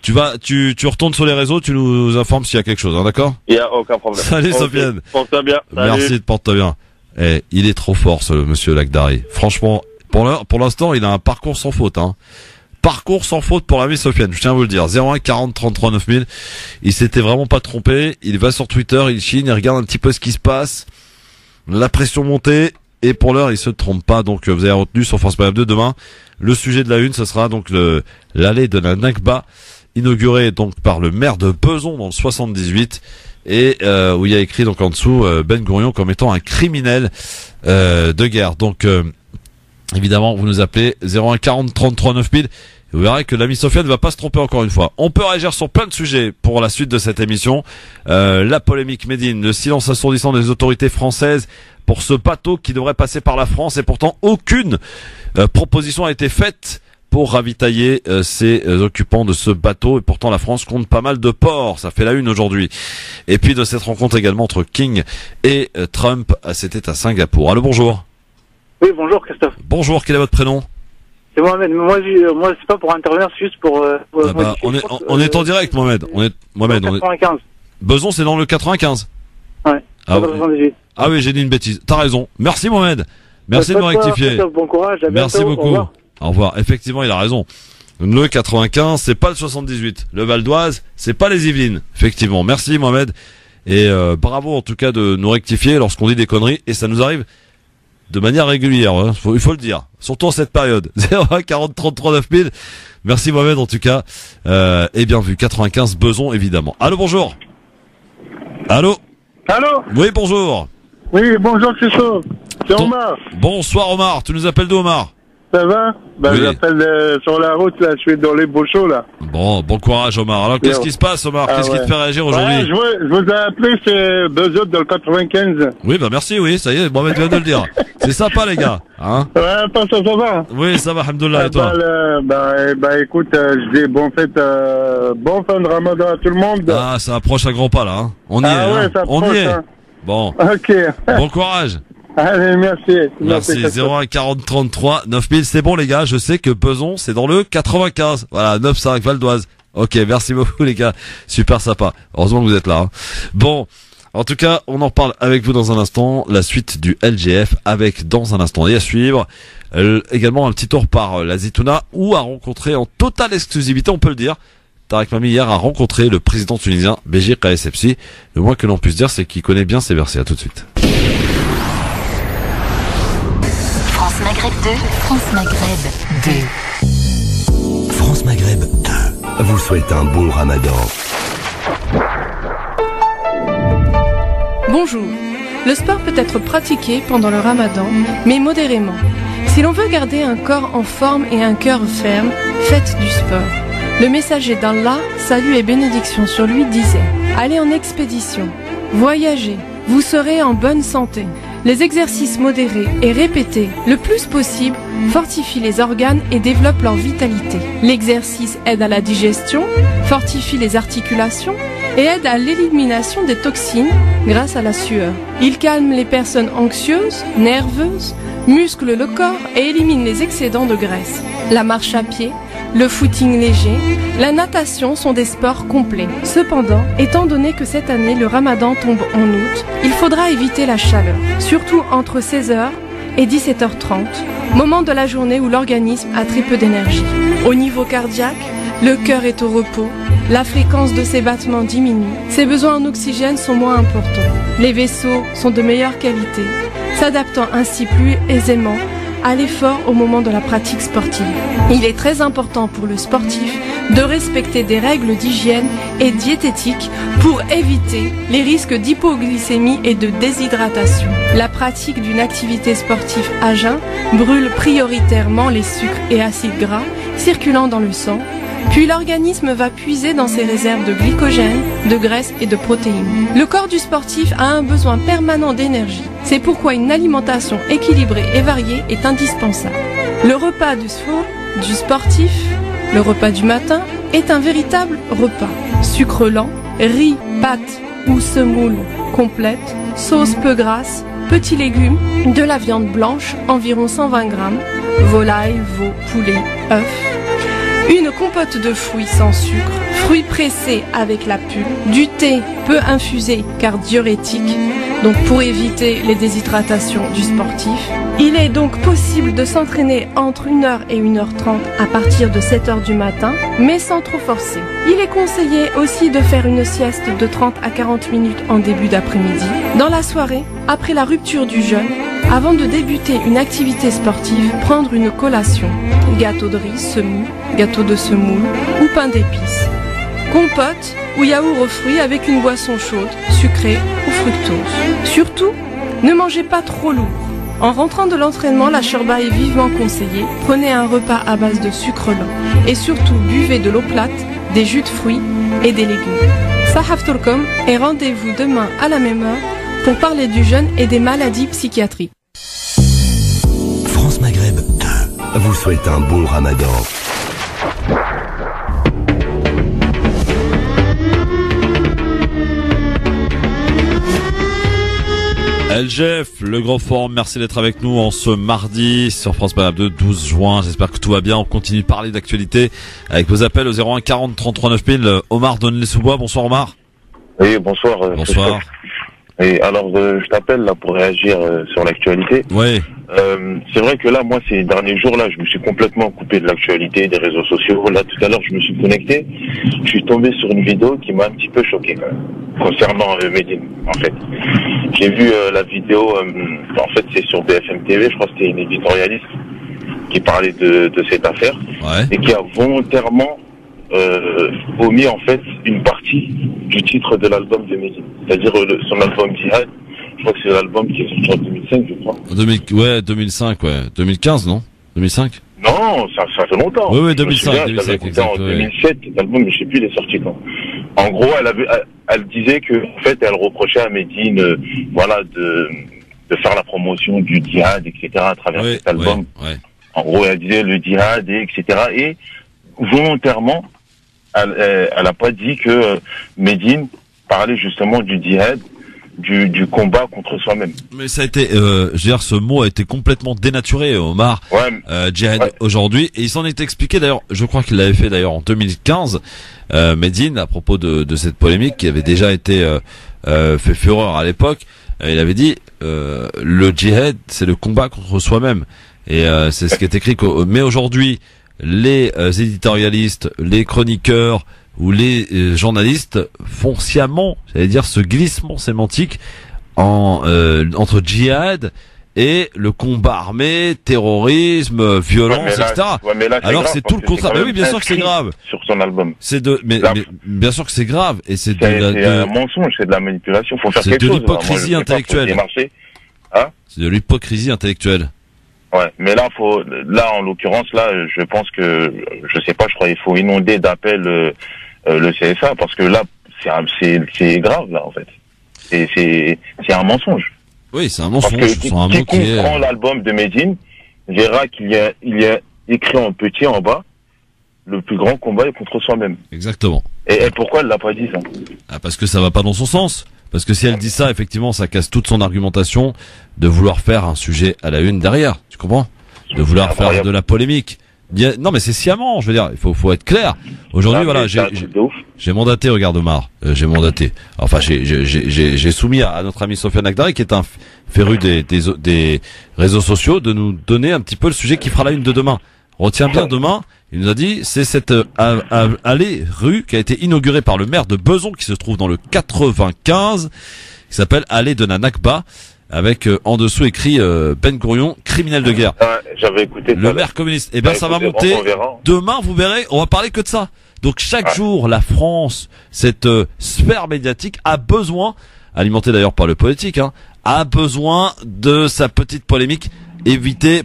tu retournes sur les réseaux, tu nous informes s'il y a quelque chose, hein, d'accord?
Il y a aucun problème.
Salut Sofiane.
Porte-toi bien.
Merci de porte-toi bien. Il est trop fort ce monsieur Lakdari. Franchement, pour l'instant, il a un parcours sans faute, hein. Parcours sans faute pour l'ami Sofiane, je tiens à vous le dire. 01 40 33 9000. Il s'était vraiment pas trompé. Il va sur Twitter, il chine, il regarde un petit peu ce qui se passe. La pression montée. Et pour l'heure, il se trompe pas. Donc, vous avez retenu sur France Maghreb 2 demain. Le sujet de la une, ce sera donc l'allée de la Nakba, inaugurée donc par le maire de Besançon dans le 78. Et, où il y a écrit donc en dessous, Ben Gurion comme étant un criminel, de guerre. Donc, évidemment, vous nous appelez 01 40 33 9000. Vous verrez que l'ami Sofiane ne va pas se tromper encore une fois. On peut réagir sur plein de sujets pour la suite de cette émission. La polémique Médine, le silence assourdissant des autorités françaises pour ce bateau qui devrait passer par la France et pourtant aucune proposition a été faite pour ravitailler ces occupants de ce bateau et pourtant la France compte pas mal de ports, ça fait la une aujourd'hui. Et puis de cette rencontre également entre King et Trump, c'était à Singapour. Allô, bonjour.
Oui, bonjour Christophe.
Bonjour, quel est votre prénom?
C'est Mohamed. Moi c'est pas pour intervenir, c'est juste pour...
on est en direct, Mohamed. On est
95.
Besançon, c'est dans le 95.
Ouais.
Ah oui, j'ai dit une bêtise. T'as raison. Merci Mohamed. Merci de me rectifier.
Bon courage, à bientôt.
Merci beaucoup. Au revoir. Effectivement, il a raison. Le 95, c'est pas le 78. Le Val d'Oise, c'est pas les Yvelines. Effectivement. Merci Mohamed. Et bravo en tout cas de nous rectifier lorsqu'on dit des conneries. Et ça nous arrive de manière régulière. Hein. Il faut le dire. Surtout en cette période. 01 40 33 9000. Merci Mohamed en tout cas. Et bien vu. 95 Besançon évidemment. Allô, bonjour. Allô.
Allô.
Oui, bonjour.
Oui, bonjour Christophe. C'est Omar.
Bonsoir Omar. Tu nous appelles d'où Omar?
Ça va? Oui. J'appelle sur la route là, je suis dans les Beauchaux là.
Bon courage Omar. Alors qu'est-ce qui se passe Omar? Qu'est-ce qui te fait réagir aujourd'hui?
Je vous ai appelé, c'est Besançon dans le 95.
Oui, merci, oui, ça y est, Mohamed vient de le dire. C'est sympa les gars, hein?
Ouais, ça va?
Oui, ça va, alhamdoulilah, et toi?
Écoute, je dis bon fin de Ramadan à tout le monde.
Ah, ça approche à grands pas là, hein? On y est,
ouais,
hein? On y est.
Hein.
Bon.
Ok.
Bon courage.
Allez, merci.
Merci. 01 40 33 9000. C'est bon, les gars. Je sais que Besançon, c'est dans le 95. Voilà, 95, Val d'Oise. Ok, merci beaucoup, les gars. Super sympa. Heureusement que vous êtes là, hein. Bon. En tout cas, on en parle avec vous dans un instant. La suite du LGF avec dans un instant. Et à suivre, également un petit tour par la Zitouna où a rencontré en totale exclusivité, on peut le dire, Tarek Mami hier a rencontré le président tunisien Béji Caïd Essebsi. Le moins que l'on puisse dire, c'est qu'il connaît bien ses versets. À tout de suite.
France Maghreb 2, France Maghreb 2.
France Maghreb 2 vous souhaite un bon Ramadan.
Bonjour, Le sport peut être pratiqué pendant le ramadan, mais modérément. Si l'on veut garder un corps en forme et un cœur ferme, faites du sport. Le messager d'Allah, salut et bénédiction sur lui, disait « Allez en expédition, voyagez, vous serez en bonne santé ». Les exercices modérés et répétés le plus possible fortifient les organes et développent leur vitalité. L'exercice aide à la digestion, fortifie les articulations et aide à l'élimination des toxines grâce à la sueur. Il calme les personnes anxieuses, nerveuses, muscle le corps et élimine les excédents de graisse. La marche à pied, le footing léger, la natation sont des sports complets. Cependant, étant donné que cette année le ramadan tombe en août, il faudra éviter la chaleur, surtout entre 16h et 17h30, moment de la journée où l'organisme a très peu d'énergie. Au niveau cardiaque, le cœur est au repos, la fréquence de ses battements diminue, ses besoins en oxygène sont moins importants. Les vaisseaux sont de meilleure qualité, s'adaptant ainsi plus aisément à l'effort au moment de la pratique sportive. Il est très important pour le sportif de respecter des règles d'hygiène et diététique pour éviter les risques d'hypoglycémie et de déshydratation. La pratique d'une activité sportive à jeun brûle prioritairement les sucres et acides gras circulant dans le sang, puis l'organisme va puiser dans ses réserves de glycogène, de graisse et de protéines. Le corps du sportif a un besoin permanent d'énergie. C'est pourquoi une alimentation équilibrée et variée est indispensable. Le repas du sfour, du sportif, le repas du matin, est un véritable repas. Sucre lent, riz, pâtes ou semoule complète, sauce peu grasse, petits légumes, de la viande blanche, environ 120 grammes, volaille, veau, poulet, œufs. Une compote de fruits sans sucre, fruits pressés avec la pulpe, du thé peu infusé car diurétique, donc pour éviter les déshydratations du sportif. Il est donc possible de s'entraîner entre 1h et 1h30 à partir de 7h du matin, mais sans trop forcer. Il est conseillé aussi de faire une sieste de 30 à 40 minutes en début d'après-midi. Dans la soirée, après la rupture du jeûne, avant de débuter une activité sportive, prendre une collation, gâteau de riz, semoule, gâteau de semoule ou pain d'épices, compote ou yaourt aux fruits avec une boisson chaude, sucrée ou fructose. Surtout, ne mangez pas trop lourd. En rentrant de l'entraînement, la shorba est vivement conseillée. Prenez un repas à base de sucre lent et surtout buvez de l'eau plate, des jus de fruits et des légumes. Sahaf Turkom et rendez-vous demain à la même heure pour parler du jeûne et des maladies psychiatriques.
France Maghreb vous souhaite un bon ramadan.
LGF, le grand forum, merci d'être avec nous en ce mardi sur France Maghreb 2, 12 juin. J'espère que tout va bien. On continue de parler d'actualité avec vos appels au 01 40 33 9000. Omar Donne-les-sous-Bois. Bonsoir Omar.
Oui, bonsoir.
Bonsoir.
Et alors, je t'appelle là pour réagir sur l'actualité.
Oui.
C'est vrai que là, moi, ces derniers jours là, je me suis complètement coupé de l'actualité, des réseaux sociaux. Là, tout à l'heure, je me suis connecté. Je suis tombé sur une vidéo qui m'a un petit peu choqué quand même, concernant Médine. En fait, j'ai vu la vidéo. En fait, c'est sur BFM TV. Je crois que c'était une éditorialiste qui parlait de cette affaire et qui a volontairement omis en fait une partie du titre de l'album de Médine, c'est-à-dire son album Djihad. Je crois que c'est l'album qui est sorti en 2005, je crois.
2005, 2015, non 2005
Non, ça fait longtemps.
Oui, 2005.
En 2007, l'album, je sais plus, il est sorti quand. En gros, elle disait que, en fait, elle reprochait à Médine, de faire la promotion du djihad, etc., à travers cet album. En gros, elle disait le djihad, etc., et volontairement, elle a pas dit que Médine parlait justement du djihad, du combat contre soi-même.
Mais ça a été, ce mot a été complètement dénaturé, Omar. Djihad aujourd'hui, et il s'en est expliqué d'ailleurs. Je crois qu'il l'avait fait d'ailleurs en 2015, Médine, à propos de cette polémique qui avait déjà été fait fureur à l'époque. Il avait dit le djihad, c'est le combat contre soi-même, et c'est ce qui est écrit. Mais aujourd'hui, les éditorialistes, les chroniqueurs où les journalistes font sciemment, j'allais dire, ce glissement sémantique entre djihad et le combat armé, terrorisme, violence, etc.
Mais là,
alors
grave,
c'est tout le contraire. Mais oui, bien sûr que c'est grave.
Sur son album.
Mais bien sûr que c'est grave et c'est
un mensonge, c'est de la manipulation. Faut faire quelque chose.
C'est de l'hypocrisie intellectuelle.
Hein?
C'est de l'hypocrisie intellectuelle.
Ouais, mais là, en l'occurrence, là, je pense que, je sais pas, je crois qu'il faut inonder d'appels le CSA parce que là, c'est grave là en fait. C'est un mensonge.
Oui, c'est un mensonge.
Parce que quiconque prend l'album de Medine verra qu'il y a écrit en petit en bas, le plus grand combat est contre soi-même.
Exactement.
Et pourquoi elle l'a pas dit ça?
Parce que ça va pas dans son sens. Parce que si elle dit ça, effectivement, ça casse toute son argumentation de vouloir faire un sujet à la une derrière. Tu comprends? De vouloir faire de la polémique. Non, mais c'est sciemment, je veux dire, il faut être clair. Aujourd'hui, voilà, j'ai mandaté, regarde Omar, j'ai mandaté. Enfin, j'ai soumis à notre ami Sofiane Akdari, qui est un féru des réseaux sociaux, de nous donner un petit peu le sujet qui fera la une de demain. Retiens bien demain, il nous a dit, c'est cette allée rue qui a été inaugurée par le maire de Besançon, qui se trouve dans le 95, qui s'appelle allée de la Nakba, avec en dessous écrit Ben Gourion, criminel de guerre.
J'avais écouté
le maire communiste. Eh bien, ça va monter. Demain, vous verrez, on va parler que de ça. Donc chaque jour, la France, cette sphère médiatique, a besoin, alimentée d'ailleurs par le politique, a besoin de sa petite polémique,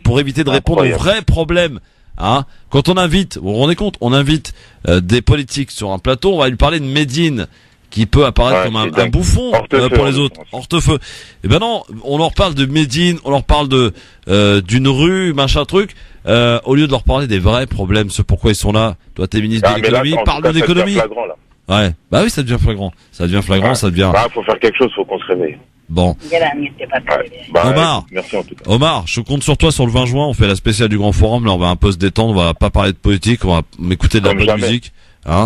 pour éviter de répondre aux vrais problèmes. Quand on invite, vous vous rendez compte, on invite des politiques sur un plateau, on va lui parler de Médine, qui peut apparaître comme un bouffon pour les autres, hortefeux. Eh ben non, on leur parle de Médine, on leur parle d'une rue, machin truc, au lieu de leur parler des vrais problèmes, ce pourquoi ils sont là. Toi, t'es ministre de l'économie, parle de l'économie. Ouais, bah oui, ça devient flagrant. Ça devient flagrant, ça devient.
Faut faire quelque chose, faut qu'on se réveille.
Bon. Omar,
merci en tout cas.
Omar, je compte sur toi sur le 20 juin, on fait la spéciale du Grand Forum, là on va un peu se détendre, on va pas parler de politique, on va m'écouter de la bonne musique.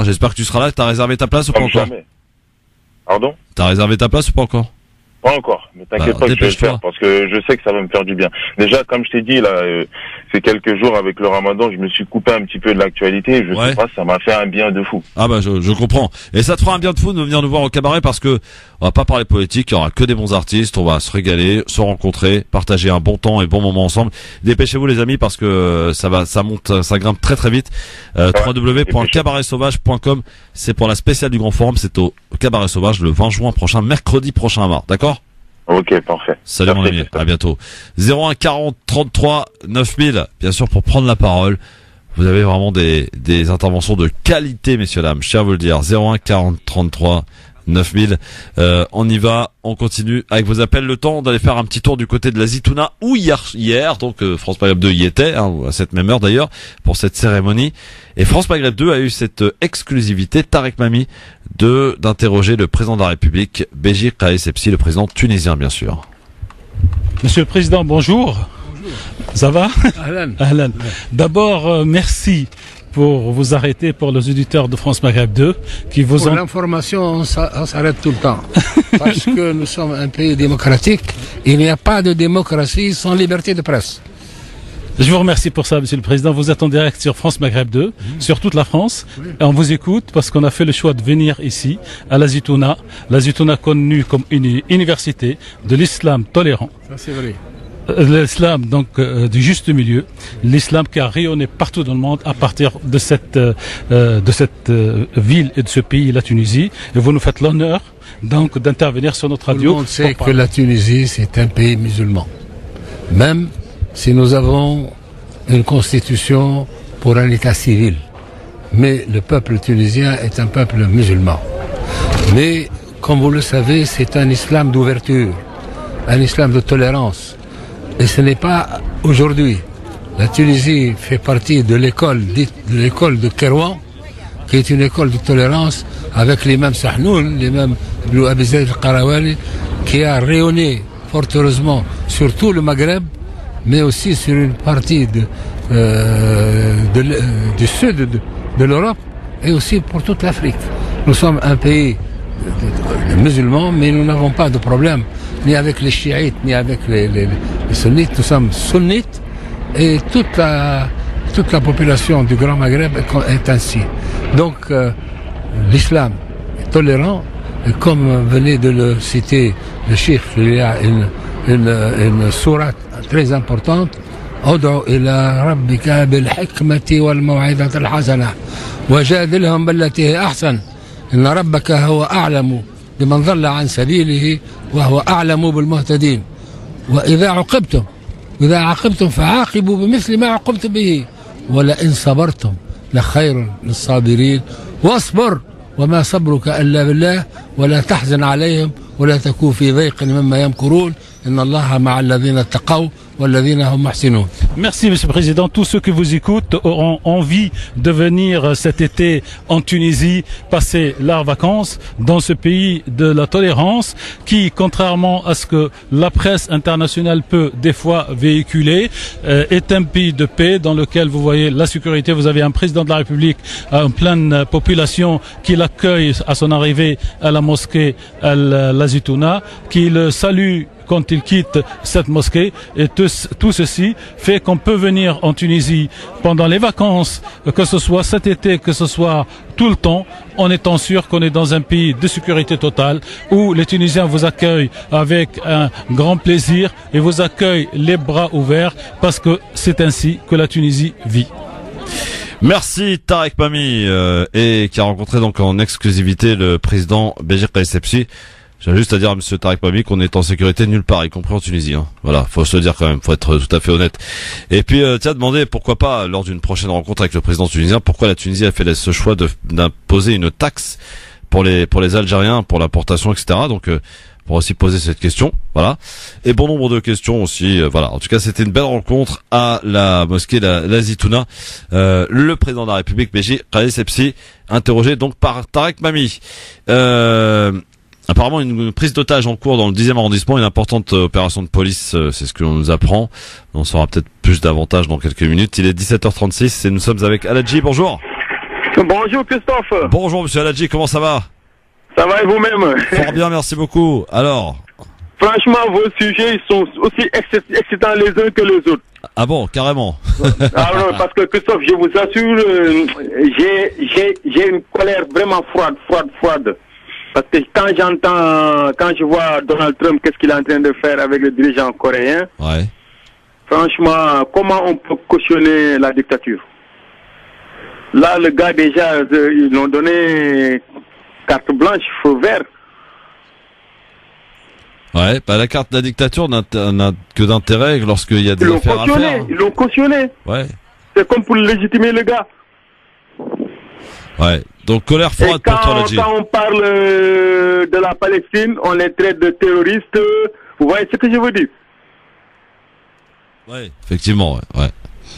J'espère que tu seras là, t'as réservé ta place ou pas encore?
Pardon?
T'as réservé ta place ou pas encore?
Pas encore, mais t'inquiète pas que je vais le faire parce que je sais que ça va me faire du bien. Déjà, comme je t'ai dit là, ces quelques jours avec le Ramadan, je me suis coupé un petit peu de l'actualité. Je sais pas, ça m'a fait un bien de fou.
Ah bah je comprends. Et ça te fera un bien de fou de venir nous voir au cabaret parce que on va pas parler politique, il y aura que des bons artistes, on va se régaler, se rencontrer, partager un bon temps et bon moment ensemble. Dépêchez-vous les amis parce que ça monte, ça grimpe très très vite. www.cabaretsauvage.com, c'est pour la spéciale du Grand Forum, c'est au Cabaret Sauvage le 20 juin prochain, mercredi prochain à Mar, d'accord?
Ok, parfait.
Salut mon ami, à bientôt. 01 40 33 9000, bien sûr, pour prendre la parole. Vous avez vraiment des interventions de qualité, messieurs dames, je tiens à vous le dire. 01 40 33 9000. On y va, on continue avec vos appels. Le temps d'aller faire un petit tour du côté de la Zitouna où hier, donc France Maghreb 2 y était, à cette même heure d'ailleurs, pour cette cérémonie. Et France Maghreb 2 a eu cette exclusivité, Tarek Mami, d'interroger le président de la République, Béji Caïd Essebsi, le président tunisien bien sûr.
Monsieur le Président, bonjour. Ça va? Ahlan. D'abord, merci pour vous arrêter pour les auditeurs de France Maghreb 2 qui vous
Pour l'information, on s'arrête tout le temps. Parce que nous sommes un pays démocratique. Il n'y a pas de démocratie sans liberté de presse.
Je vous remercie pour ça, Monsieur le Président. Vous êtes en direct sur France Maghreb 2, sur toute la France. Et on vous écoute parce qu'on a fait le choix de venir ici, à la Zitouna. La Zitouna connue comme une université de l'islam tolérant.
Ça, c'est vrai.
L'islam donc du juste milieu, l'islam qui a rayonné partout dans le monde à partir de cette ville et de ce pays, la Tunisie. Et vous nous faites l'honneur donc d'intervenir sur notre radio.
Tout le monde sait que la Tunisie c'est un pays musulman, même si nous avons une constitution pour un état civil. Mais le peuple tunisien est un peuple musulman. Mais comme vous le savez, c'est un islam d'ouverture, un islam de tolérance. Et ce n'est pas aujourd'hui. La Tunisie fait partie de l'école de Kérouan, qui est une école de tolérance avec l'imam Sahnoun, l'imam Ibn Abi Zayd al-Qarawani, qui a rayonné fort heureusement sur tout le Maghreb, mais aussi sur une partie du sud de l'Europe et aussi pour toute l'Afrique. Nous sommes un pays musulman, mais nous n'avons pas de problème ni avec les chiites, ni avec les sunnites. Nous sommes sunnites et toute la population du Grand Maghreb est ainsi. Donc l'islam est tolérant et comme venait de le citer le cheikh, il y a une sourate très importante. ادعو إلى ربك بالحكمة والموعظة الحسنة وجادلهم بالتي هي أحسن إن ربك هو أعلم بمن ضل عن سبيله وهو أعلم بالمهتدين وإذا عاقبتم فعاقبوا بمثل ما عاقبتم به ولئن صبرتم لخير للصابرين واصبر وما صبرك إلا بالله ولا تحزن عليهم ولا تكون في ضيق مما يمكرون إن الله مع الذين اتقوا والذين هم محسنون.
Merci Monsieur le Président. Tous ceux qui vous écoutent auront envie de venir cet été en Tunisie passer leurs vacances dans ce pays de la tolérance qui, contrairement à ce que la presse internationale peut des fois véhiculer, est un pays de paix dans lequel vous voyez la sécurité. Vous avez un président de la République en pleine population qui l'accueille à son arrivée à la mosquée Al-Zitouna, qui le salue quand il quitte cette mosquée, et tout ceci fait qu'on peut venir en Tunisie pendant les vacances, que ce soit cet été, que ce soit tout le temps, en étant sûr qu'on est dans un pays de sécurité totale, où les Tunisiens vous accueillent avec un grand plaisir et vous accueillent les bras ouverts, parce que c'est ainsi que la Tunisie vit.
Merci Tarek Mami, et qui a rencontré donc en exclusivité le président Béji Qaïs Sebsi. J'ai juste à dire à monsieur Tarek Mami qu'on est en sécurité nulle part, y compris en Tunisie. Hein. Voilà, faut se le dire quand même, faut être tout à fait honnête. Et puis, tiens, demander pourquoi pas, lors d'une prochaine rencontre avec le président tunisien, pourquoi la Tunisie a fait ce choix d'imposer une taxe pour les Algériens, pour l'importation, etc. Donc, pour aussi poser cette question, voilà. Et bon nombre de questions aussi, voilà. En tout cas, c'était une belle rencontre à la mosquée la Zitouna. Le président de la République, Béji Qaïs Sebsi, interrogé donc par Tarek Mami. Apparemment, une prise d'otage en cours dans le 10e arrondissement, une importante opération de police, c'est ce que l'on nous apprend. On saura peut-être plus davantage dans quelques minutes. Il est 17h36 et nous sommes avec Aladji. Bonjour.
Bonjour Christophe.
Bonjour monsieur Aladji, comment ça va?
Ça va et vous-même?
Fort bien, merci beaucoup. Alors?
Franchement, vos sujets ils sont aussi excitants les uns que les autres.
Ah bon, carrément.
Alors, parce que Christophe, je vous assure, j'ai une colère vraiment froide. Parce que quand je vois Donald Trump, qu'est-ce qu'il est en train de faire avec le dirigeant coréen,
ouais.
Franchement, comment on peut cautionner la dictature? Là, le gars, déjà, ils l'ont donné carte blanche, feu vert.
Ouais, bah la carte de la dictature n'a que d'intérêt lorsqu'il y a des affaires à faire.
Ils l'ont cautionné.
Ouais.
C'est comme pour légitimer le gars.
Ouais, donc colère froide pour toi, Aladji.
Quand on parle de la Palestine, on les traite de terroristes. Vous voyez ce que je veux dire?
Ouais, effectivement, ouais.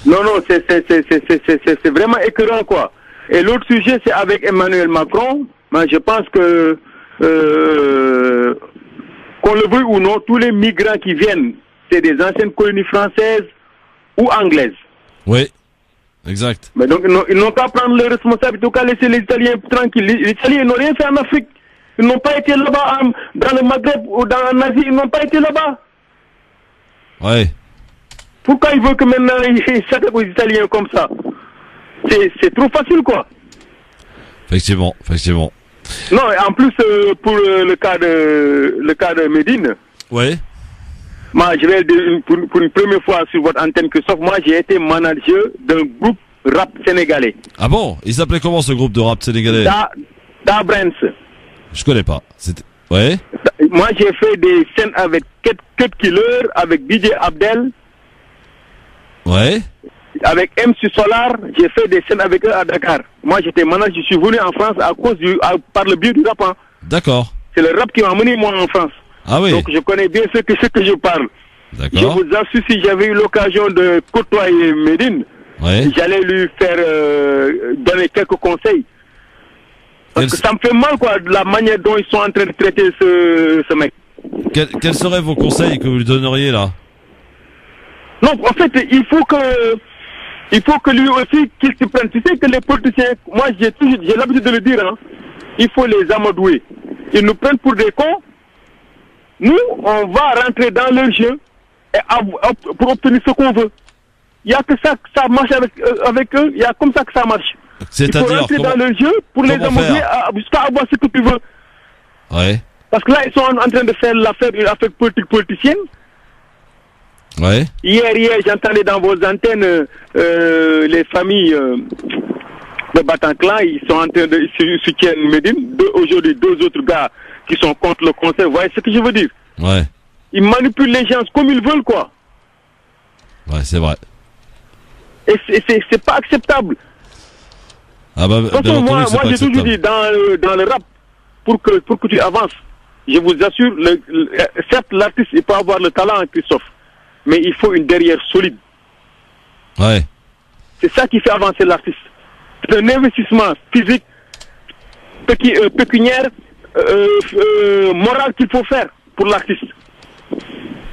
Non, c'est vraiment écœurant, quoi. Et l'autre sujet, c'est avec Emmanuel Macron. Moi, je pense que, qu'on le veuille ou non, tous les migrants qui viennent, c'est des anciennes colonies françaises ou anglaises.
Oui. Exact.
Mais donc, ils n'ont qu'à prendre les responsabilités, en tout cas laisser les Italiens tranquilles. Les Italiens n'ont rien fait en Afrique. Ils n'ont pas été là-bas, dans le Maghreb ou en Asie, ils n'ont pas été là-bas.
Ouais.
Pourquoi ils veulent que maintenant ils s'attaquent aux Italiens comme ça? C'est trop facile, quoi.
Effectivement.
Non, en plus, pour le cas de Médine.
Ouais.
Moi, je vais dire pour une première fois sur votre antenne, Christophe, moi j'ai été manager d'un groupe rap sénégalais.
Ah bon? Il s'appelait comment ce groupe de rap sénégalais?
Da Brens.
Je connais pas. Ouais.
Moi j'ai fait des scènes avec Cut Killer, avec DJ Abdel.
Ouais.
Avec MC Solar, j'ai fait des scènes avec eux à Dakar. Moi j'étais manager, je suis venu en France par le biais du rap. Hein.
D'accord.
C'est le rap qui m'a mené moi en France.
Ah oui.
Donc je connais bien ce que je parle.
D'accord.
Je vous assure, si j'avais eu l'occasion de côtoyer Médine,
ouais.
J'allais lui faire donner quelques conseils. Parce que ça me fait mal, quoi, de la manière dont ils sont en train de traiter ce mec.
Quels seraient vos conseils que vous lui donneriez là?
Non, en fait, il faut que lui aussi qu'il se prenne. Tu sais que les politiciens, moi j'ai l'habitude de le dire, hein, il faut les amadouer. Ils nous prennent pour des cons. Nous, on va rentrer dans leur jeu et pour obtenir ce qu'on veut. Il n'y a que ça marche avec eux, il y a comme ça que ça marche.
C'est-à-dire,
il faut rentrer dans leur jeu pour les amadouer jusqu'à avoir ce que tu veux.
Ouais.
Parce que là, ils sont en train de faire une affaire politique politicienne.
Ouais.
Hier, j'entendais dans vos antennes les familles de Bataclan, ils sont en train de soutiennent Médine. Aujourd'hui, 2 autres gars qui sont contre le conseil. Vous voyez ce que je veux dire?
Ouais.
Ils manipulent les gens comme ils veulent, quoi.
Ouais, c'est vrai.
Et c'est pas acceptable.
Ah bah,
de toute façon, moi j'ai toujours dit dans le rap, pour que tu avances, je vous assure, certes l'artiste il peut avoir le talent, Christophe, mais il faut une derrière solide.
Ouais.
C'est ça qui fait avancer l'artiste. C'est un investissement physique, pécuniaire, moral qu'il faut faire pour l'artiste.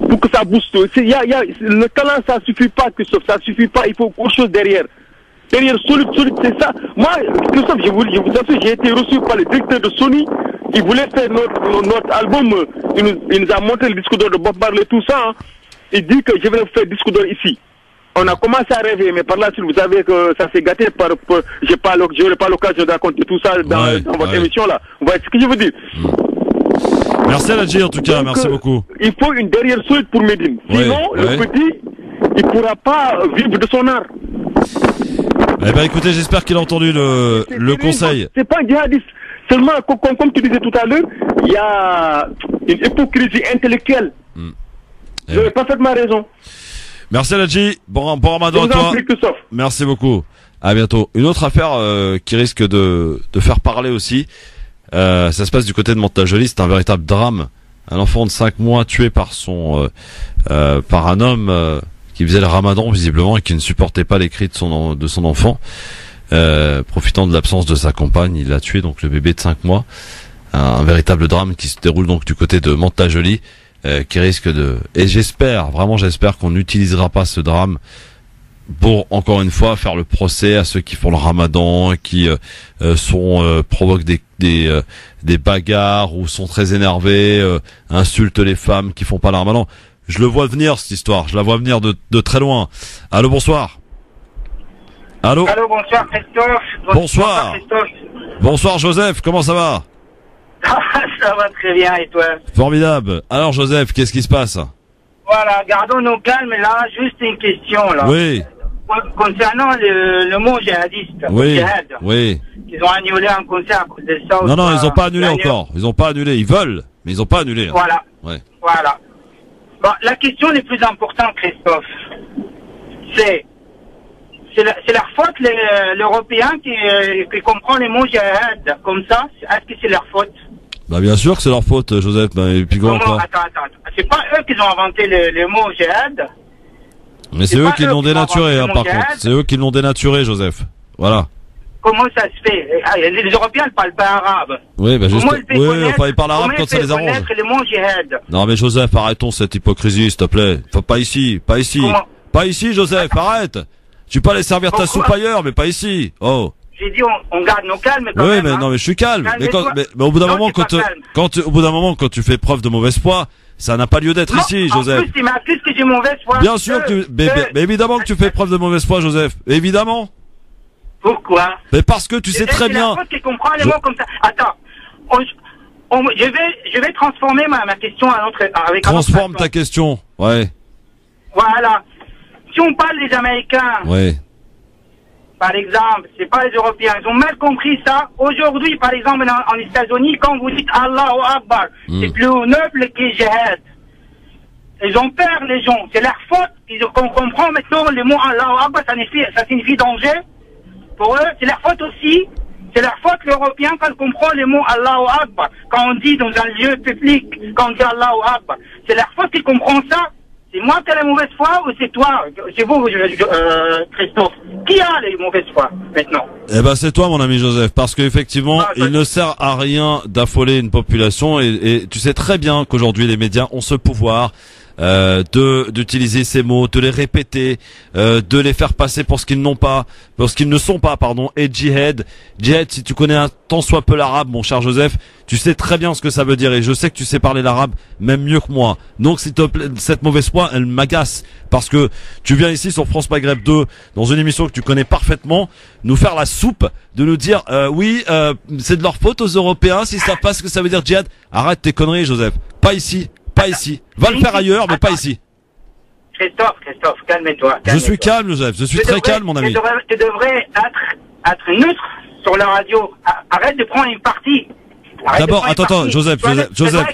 Pour que ça booste. Le talent, ça suffit pas, Christophe, ça suffit pas, il faut autre chose derrière. Derrière, solide, c'est ça. Moi, Christophe, je vous assure, j'ai été reçu par le directeur de Sony. Il voulait faire notre album. Il nous a montré le disque d'or de Bob Marley, tout ça. Hein. Il dit que je vais faire le disque d'or ici. On a commencé à rêver, mais par là, vous savez que ça s'est gâté. J'aurais pas l'occasion de raconter tout ça dans votre émission là. Vous voyez ce que je veux dire?
Merci Aladji en tout cas, merci beaucoup.
Il faut une derrière solide pour Médine. Sinon, le petit, il pourra pas vivre de son art.
Eh ben écoutez, j'espère qu'il a entendu le conseil.
C'est pas djihadiste. Seulement, comme tu disais tout à l'heure, il y a une hypocrisie intellectuelle. Vous avez parfaitement raison.
Merci Aladji, bon ramadan à toi. Merci beaucoup. À bientôt. Une autre affaire qui risque de faire parler aussi. Ça se passe du côté de Mantes-la-Jolie, c'est un véritable drame. Un enfant de 5 mois tué par un homme qui faisait le ramadan visiblement et qui ne supportait pas les cris de son enfant. Profitant de l'absence de sa compagne, il a tué donc le bébé de 5 mois. Un véritable drame qui se déroule donc du côté de Mantes-la-Jolie, qui risque et j'espère qu'on n'utilisera pas ce drame pour encore une fois faire le procès à ceux qui font le ramadan, qui provoquent des bagarres ou sont très énervés, insultent les femmes qui font pas le ramadan. Je le vois venir cette histoire, je la vois venir de très loin. Allô, bonsoir. Allô,
bonsoir Christophe.
Bonsoir Christophe. Bonsoir Joseph, comment ça va?
Ça va très bien, et toi?
Formidable. Alors Joseph, qu'est-ce qui se passe?
Voilà, gardons nos calmes là, juste une question là.
Oui.
Concernant le mot djihadiste, djihad, ils ont annulé un concert à cause de ça.
Non, ils ont pas annulé encore. Ils ont pas annulé, ils veulent, mais ils ont pas annulé.
Voilà.
Ouais.
Voilà. Bon, la question la plus importante, Christophe, c'est leur faute, l'Européen qui comprend les mots djihad comme ça. Est-ce que c'est leur faute?
Bah bien sûr que c'est leur faute, Joseph. Et puis quoi encore?
Attends. C'est pas eux qui ont inventé le mot djihad.
Mais c'est eux qui l'ont dénaturé, par contre. C'est eux qui l'ont dénaturé, Joseph. Voilà.
Comment ça se fait? Les Européens ne parlent pas arabe.
Oui, bah juste. Ils parlent arabe quand ça les arrange.
Le mot djihad.
Non, mais Joseph, arrêtons cette hypocrisie, s'il te plaît. Pas ici. Pas ici, Joseph, arrête. Tu peux aller servir ta soupe ailleurs, mais pas ici. Oh.
J'ai dit, on garde nos calmes quand même.
Oui, mais non, mais je suis calme. Mais au bout d'un moment, quand tu fais preuve de mauvaise foi, ça n'a pas lieu d'être ici, Joseph.
En plus, il m'accuse que j'ai mauvaise foi.
Bien sûr mais évidemment que tu fais preuve de mauvaise foi, Joseph. Évidemment.
Pourquoi?
Mais parce que tu sais très bien.
C'est qui comprend les mots comme ça. Attends. Je vais transformer ma question à notre, avec
Transforme ta question. Ouais.
Voilà. Si on parle des Américains.
Ouais.
Par exemple, c'est pas les Européens. Ils ont mal compris ça. Aujourd'hui, par exemple, en États-Unis, quand vous dites Allahu Akbar, c'est plus noble que Jihad. Ils ont peur, les gens. C'est leur faute. On comprend maintenant le mot Allahu Akbar, ça signifie danger. Pour eux, c'est leur faute aussi. C'est leur faute, l'Européen, quand ils comprennent le mot Allahu Akbar. Quand on dit dans un lieu public, quand on dit Allahu Akbar. C'est leur faute qu'ils comprennent ça. C'est moi qui ai la mauvaise foi ou c'est toi? C'est vous, Christophe. Qui a les mauvaises foi maintenant? Eh
ben c'est toi, mon ami Joseph, parce qu'effectivement, il ne sert à rien d'affoler une population et tu sais très bien qu'aujourd'hui les médias ont ce pouvoir d'utiliser ces mots, de les répéter, de les faire passer pour ce qu'ils n'ont pas, pour ce qu'ils ne sont pas, pardon. Et djihad, si tu connais un tant soit peu l'arabe, mon cher Joseph, tu sais très bien ce que ça veut dire et je sais que tu sais parler l'arabe même mieux que moi. Donc s'il te plaît, cette mauvaise foi, elle m'agace parce que tu viens ici sur France Maghreb 2 dans une émission que tu connais parfaitement, nous faire la soupe, de nous dire c'est de leur faute aux Européens s'ils savent pas ce que ça veut dire djihad. Arrête tes conneries, Joseph. Pas ici. Pas ici. Va le faire ailleurs, mais pas ici.
Christophe, calme-toi.
Je suis calme, Joseph. Je suis très calme, mon ami.
Tu devrais être neutre sur la radio. Arrête de prendre une partie.
D'abord, attends, Joseph.
Joseph,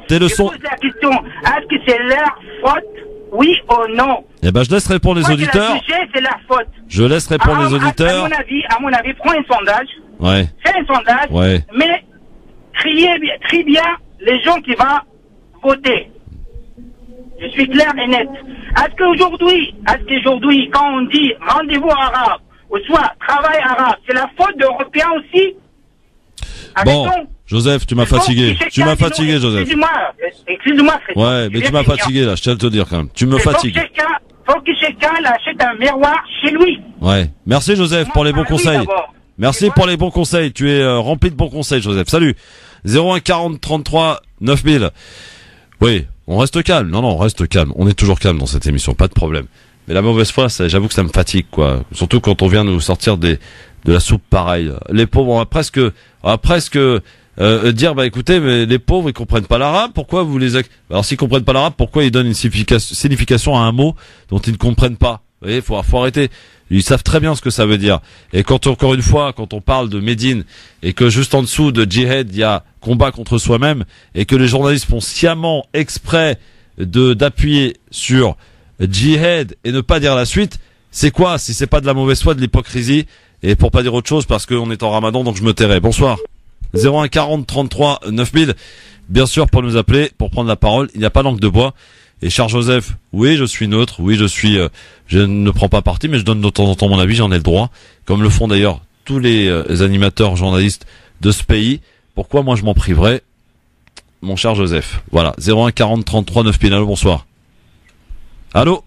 t'es
le son.
Je pose la question, est-ce que c'est leur faute, oui ou non?
Eh ben, je laisse répondre les auditeurs.
C'est leur faute.
Je laisse répondre les auditeurs.
À mon avis, prends un sondage.
Ouais.
Fais un sondage.
Ouais.
Mais, crie bien les gens qui vont voter. Je suis clair et net. Est-ce qu'aujourd'hui, quand on dit rendez-vous arabe, ou soit travail arabe, c'est la faute d'Européens aussi?
Bon, Joseph, tu m'as fatigué. Joseph.
Excuse-moi, Frédéric.
Ouais, mais tu m'as fatigué, là, je tiens à te dire quand même. Tu me fatigues.
Faut que chacun achète un miroir chez lui.
Ouais. Merci, Joseph, pour les bons conseils. Merci pour les bons conseils. Tu es rempli de bons conseils, Joseph. Salut. 01 40 33 9000. Oui, on reste calme. Non, on reste calme. On est toujours calme dans cette émission, pas de problème. Mais la mauvaise foi, j'avoue que ça me fatigue, quoi. Surtout quand on vient nous sortir de la soupe pareille. Les pauvres, on va presque dire, bah écoutez, mais les pauvres, ils comprennent pas l'arabe. Pourquoi vous les... Alors s'ils comprennent pas l'arabe, pourquoi ils donnent une signification à un mot dont ils ne comprennent pas? Vous voyez, faut arrêter. Ils savent très bien ce que ça veut dire. Et quand on parle de Médine, et que juste en dessous de djihad, il y a combat contre soi-même, et que les journalistes font sciemment exprès d'appuyer sur djihad et ne pas dire la suite, c'est quoi si c'est pas de la mauvaise foi, de l'hypocrisie, et pour pas dire autre chose parce qu'on est en Ramadan, donc je me tairai. Bonsoir. 01 40 33 9000. Bien sûr, pour nous appeler, pour prendre la parole, il n'y a pas langue de bois. Et cher Joseph, oui, je suis neutre, oui, je ne prends pas parti, mais je donne de temps en temps mon avis, j'en ai le droit, comme le font d'ailleurs tous les animateurs journalistes de ce pays. Pourquoi moi je m'en priverais, mon cher Joseph? Voilà, 01 40 33 9000. Allô, bonsoir. Allô?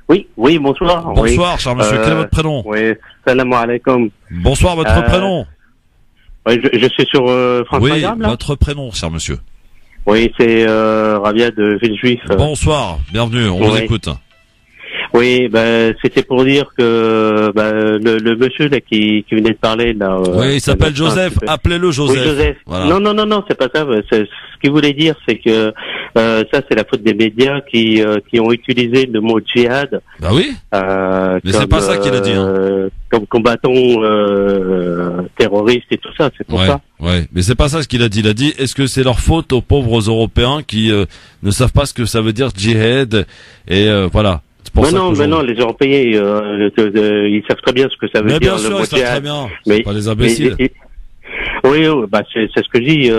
Oui, bonsoir.
Bonsoir, cher monsieur, quel est votre prénom?
Oui, salam alaikum.
Bonsoir, votre prénom?
Oui, je suis sur France Maghreb, là.
Votre prénom, cher monsieur?
Oui, c'est Rabia de Villejuif.
Bonsoir, bienvenue, on vous écoute.
Oui, c'était pour dire que le monsieur là qui venait de parler là.
Oui, il s'appelle Joseph. Appelez-le Joseph.
Oui, Joseph. Voilà. Non, c'est pas ça. Ce qu'il voulait dire, c'est que ça, c'est la faute des médias qui ont utilisé le mot djihad.
Bah oui. Mais c'est pas ça qu'il a dit.
Comme combattant terroriste et tout ça, c'est pour ça.
Ouais, mais c'est pas ça ce qu'il a dit. Il a dit, est-ce que c'est leur faute aux pauvres Européens qui ne savent pas ce que ça veut dire djihad et voilà.
Mais non, les Européens, ils savent très bien ce que ça veut dire.
Bien sûr, ils savent très bien. C'est pas des imbéciles.
Oui, c'est ce que je dis.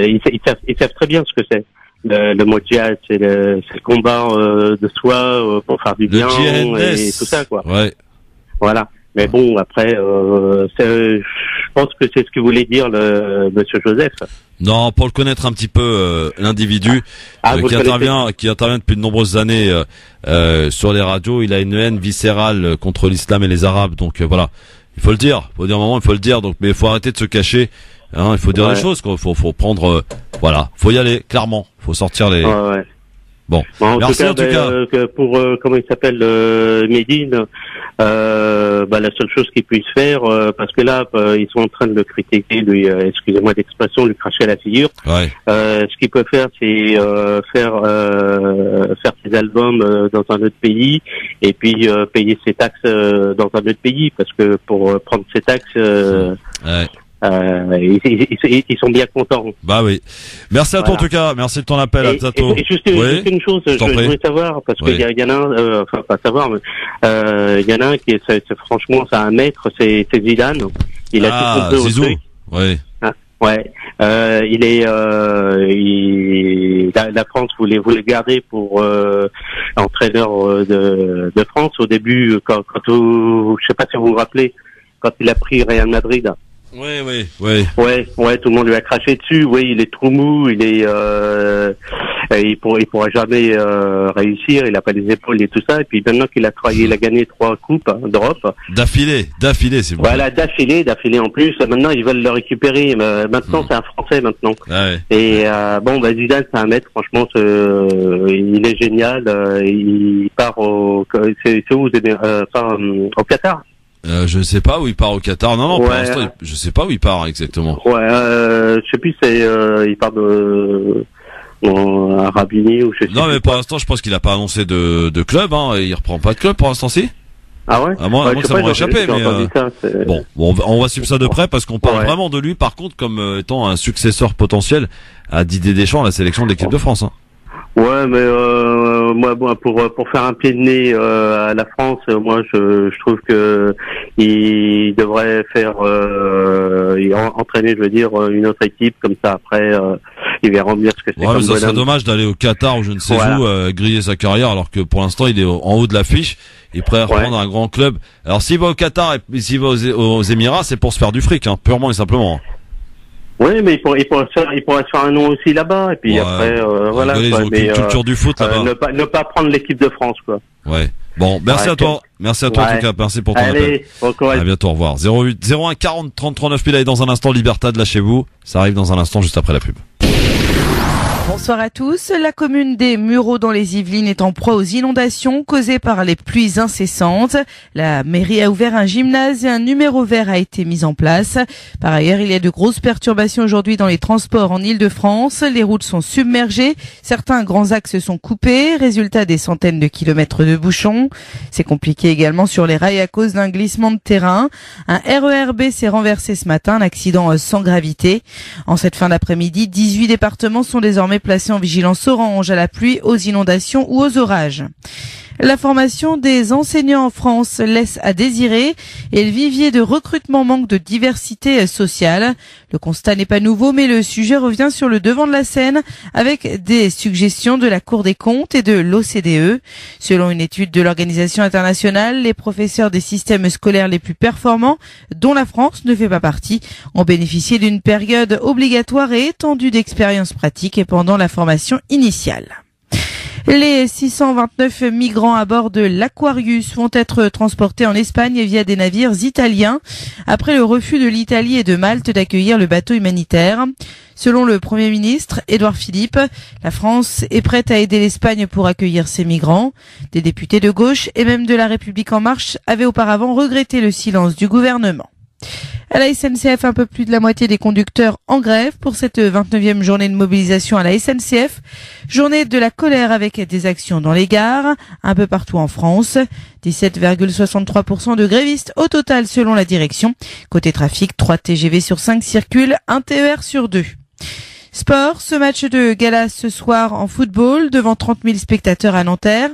Ils savent très bien ce que c'est. Le mot djihad, c'est le combat de soi pour faire du bien et tout ça, quoi.
Ouais.
Voilà. Mais bon, après, je pense que c'est ce que voulait dire le monsieur Joseph.
Non, pour le connaître un petit peu, l'individu qui intervient depuis de nombreuses années sur les radios, il a une haine viscérale contre l'islam et les Arabes. Donc voilà, il faut le dire. Il faut le dire. Donc, mais il faut arrêter de se cacher. Hein, il faut dire les choses. Quoi. Faut prendre. Voilà, faut y aller clairement. Faut sortir les. Bon, merci en tout cas.
Pour comment il s'appelle Médine, la seule chose qu'il puisse faire, parce que là ils sont en train de le critiquer, lui, excusez-moi d'expression, lui cracher à la figure.
Ouais.
Ce qu'il peut faire, c'est faire ses albums dans un autre pays et puis payer ses taxes dans un autre pays, parce que pour prendre ses taxes. Ils sont bien contents.
Bah oui. Merci à toi en tout cas. Merci de ton appel. À bientôt.
Et juste une chose, je voulais savoir, parce qu'il y en a un, enfin pas savoir, mais il y en a un qui est franchement, c'est un maître, c'est Zidane. Il a tout compris au truc.
Oui.
Ouais. La France voulait le garder pour entraîneur de France au début, quand je sais pas si vous vous rappelez, quand il a pris Real Madrid.
Oui.
Ouais, tout le monde lui a craché dessus. Oui, il est trop mou, il pourra jamais réussir. Il a pas les épaules et tout ça. Et puis maintenant qu'il a travaillé, il a gagné 3 coupes d'Europe.
D'affilée, c'est bon.
Voilà, d'affilée en plus. Maintenant, ils veulent le récupérer. Maintenant, c'est un Français maintenant.
Ouais.
Et Zidane, c'est un maître. Franchement, il est génial. Il part c'est où au Qatar.
Je sais pas où il part au Qatar. Non, pour l'instant, je sais pas où il part exactement.
Ouais, je sais plus, il part en Arabie Unie ou je sais.
Non, mais pour l'instant, je pense qu'il a pas annoncé de club, hein, et il reprend pas de club pour l'instant, si.
Ah ouais?
À moins que ça m'aurait échappé, mais bon, on va suivre ça de près parce qu'on parle vraiment de lui, par contre, comme étant un successeur potentiel à Didier Deschamps à la sélection de l'équipe de France, hein.
Ouais, mais moi, pour faire un pied de nez à la France, moi, je trouve que il devrait faire entraîner, je veux dire, une autre équipe comme ça. Après, il verra bien ce que c'est.
Ouais, mais ça serait dommage d'aller au Qatar ou je ne sais où griller sa carrière, alors que pour l'instant, il est en haut de l'affiche. Il pourrait reprendre un grand club. Alors, s'il va au Qatar et s'il va aux Émirats, c'est pour se faire du fric, hein, purement et simplement.
Oui, mais il pourrait se faire un nom aussi là-bas, et puis après, voilà.
Ils ont une culture du foot là-bas.
Ne pas prendre l'équipe de France, quoi.
Ouais. Bon, merci à toi. Merci à toi en tout cas. Merci pour ton appel.
Bon courage.
À bientôt, au revoir. 01 40 30 39 000 et dans un instant, Libertad, lâchez-vous. Ça arrive dans un instant, juste après la pub.
Bonsoir à tous. La commune des Mureaux dans les Yvelines est en proie aux inondations causées par les pluies incessantes. La mairie a ouvert un gymnase et un numéro vert a été mis en place. Par ailleurs, il y a de grosses perturbations aujourd'hui dans les transports en Île-de-France. Les routes sont submergées. Certains grands axes sont coupés. Résultat, des centaines de kilomètres de bouchons. C'est compliqué également sur les rails à cause d'un glissement de terrain. Un RER-B s'est renversé ce matin, un accident sans gravité. En cette fin d'après-midi, 18 départements sont désormais placés en vigilance orange à la pluie, aux inondations ou aux orages. La formation des enseignants en France laisse à désirer et le vivier de recrutement manque de diversité sociale. Le constat n'est pas nouveau, mais le sujet revient sur le devant de la scène avec des suggestions de la Cour des comptes et de l'OCDE. Selon une étude de l'Organisation internationale, les professeurs des systèmes scolaires les plus performants, dont la France ne fait pas partie, ont bénéficié d'une période obligatoire et étendue d'expérience pratique et pendant la formation initiale. Les 629 migrants à bord de l'Aquarius vont être transportés en Espagne via des navires italiens après le refus de l'Italie et de Malte d'accueillir le bateau humanitaire. Selon le Premier ministre, Édouard Philippe, la France est prête à aider l'Espagne pour accueillir ces migrants. Des députés de gauche et même de La République En Marche avaient auparavant regretté le silence du gouvernement. À la SNCF, un peu plus de la moitié des conducteurs en grève pour cette 29e journée de mobilisation à la SNCF. Journée de la colère avec des actions dans les gares, un peu partout en France. 17,63% de grévistes au total selon la direction. Côté trafic, 3 TGV sur 5 circulent, 1 TER sur 2. Sport, ce match de gala ce soir en football devant 30 000 spectateurs à Nanterre.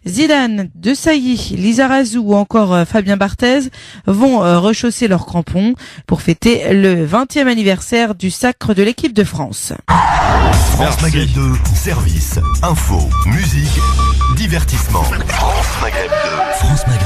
Zidane, De Sailly, Lizarazu ou encore Fabien Barthez vont rechausser leurs crampons pour fêter le 20e anniversaire du sacre de l'équipe de France.
France Maghreb 2, service, info, musique, divertissement. France Maghreb 2. France Maghreb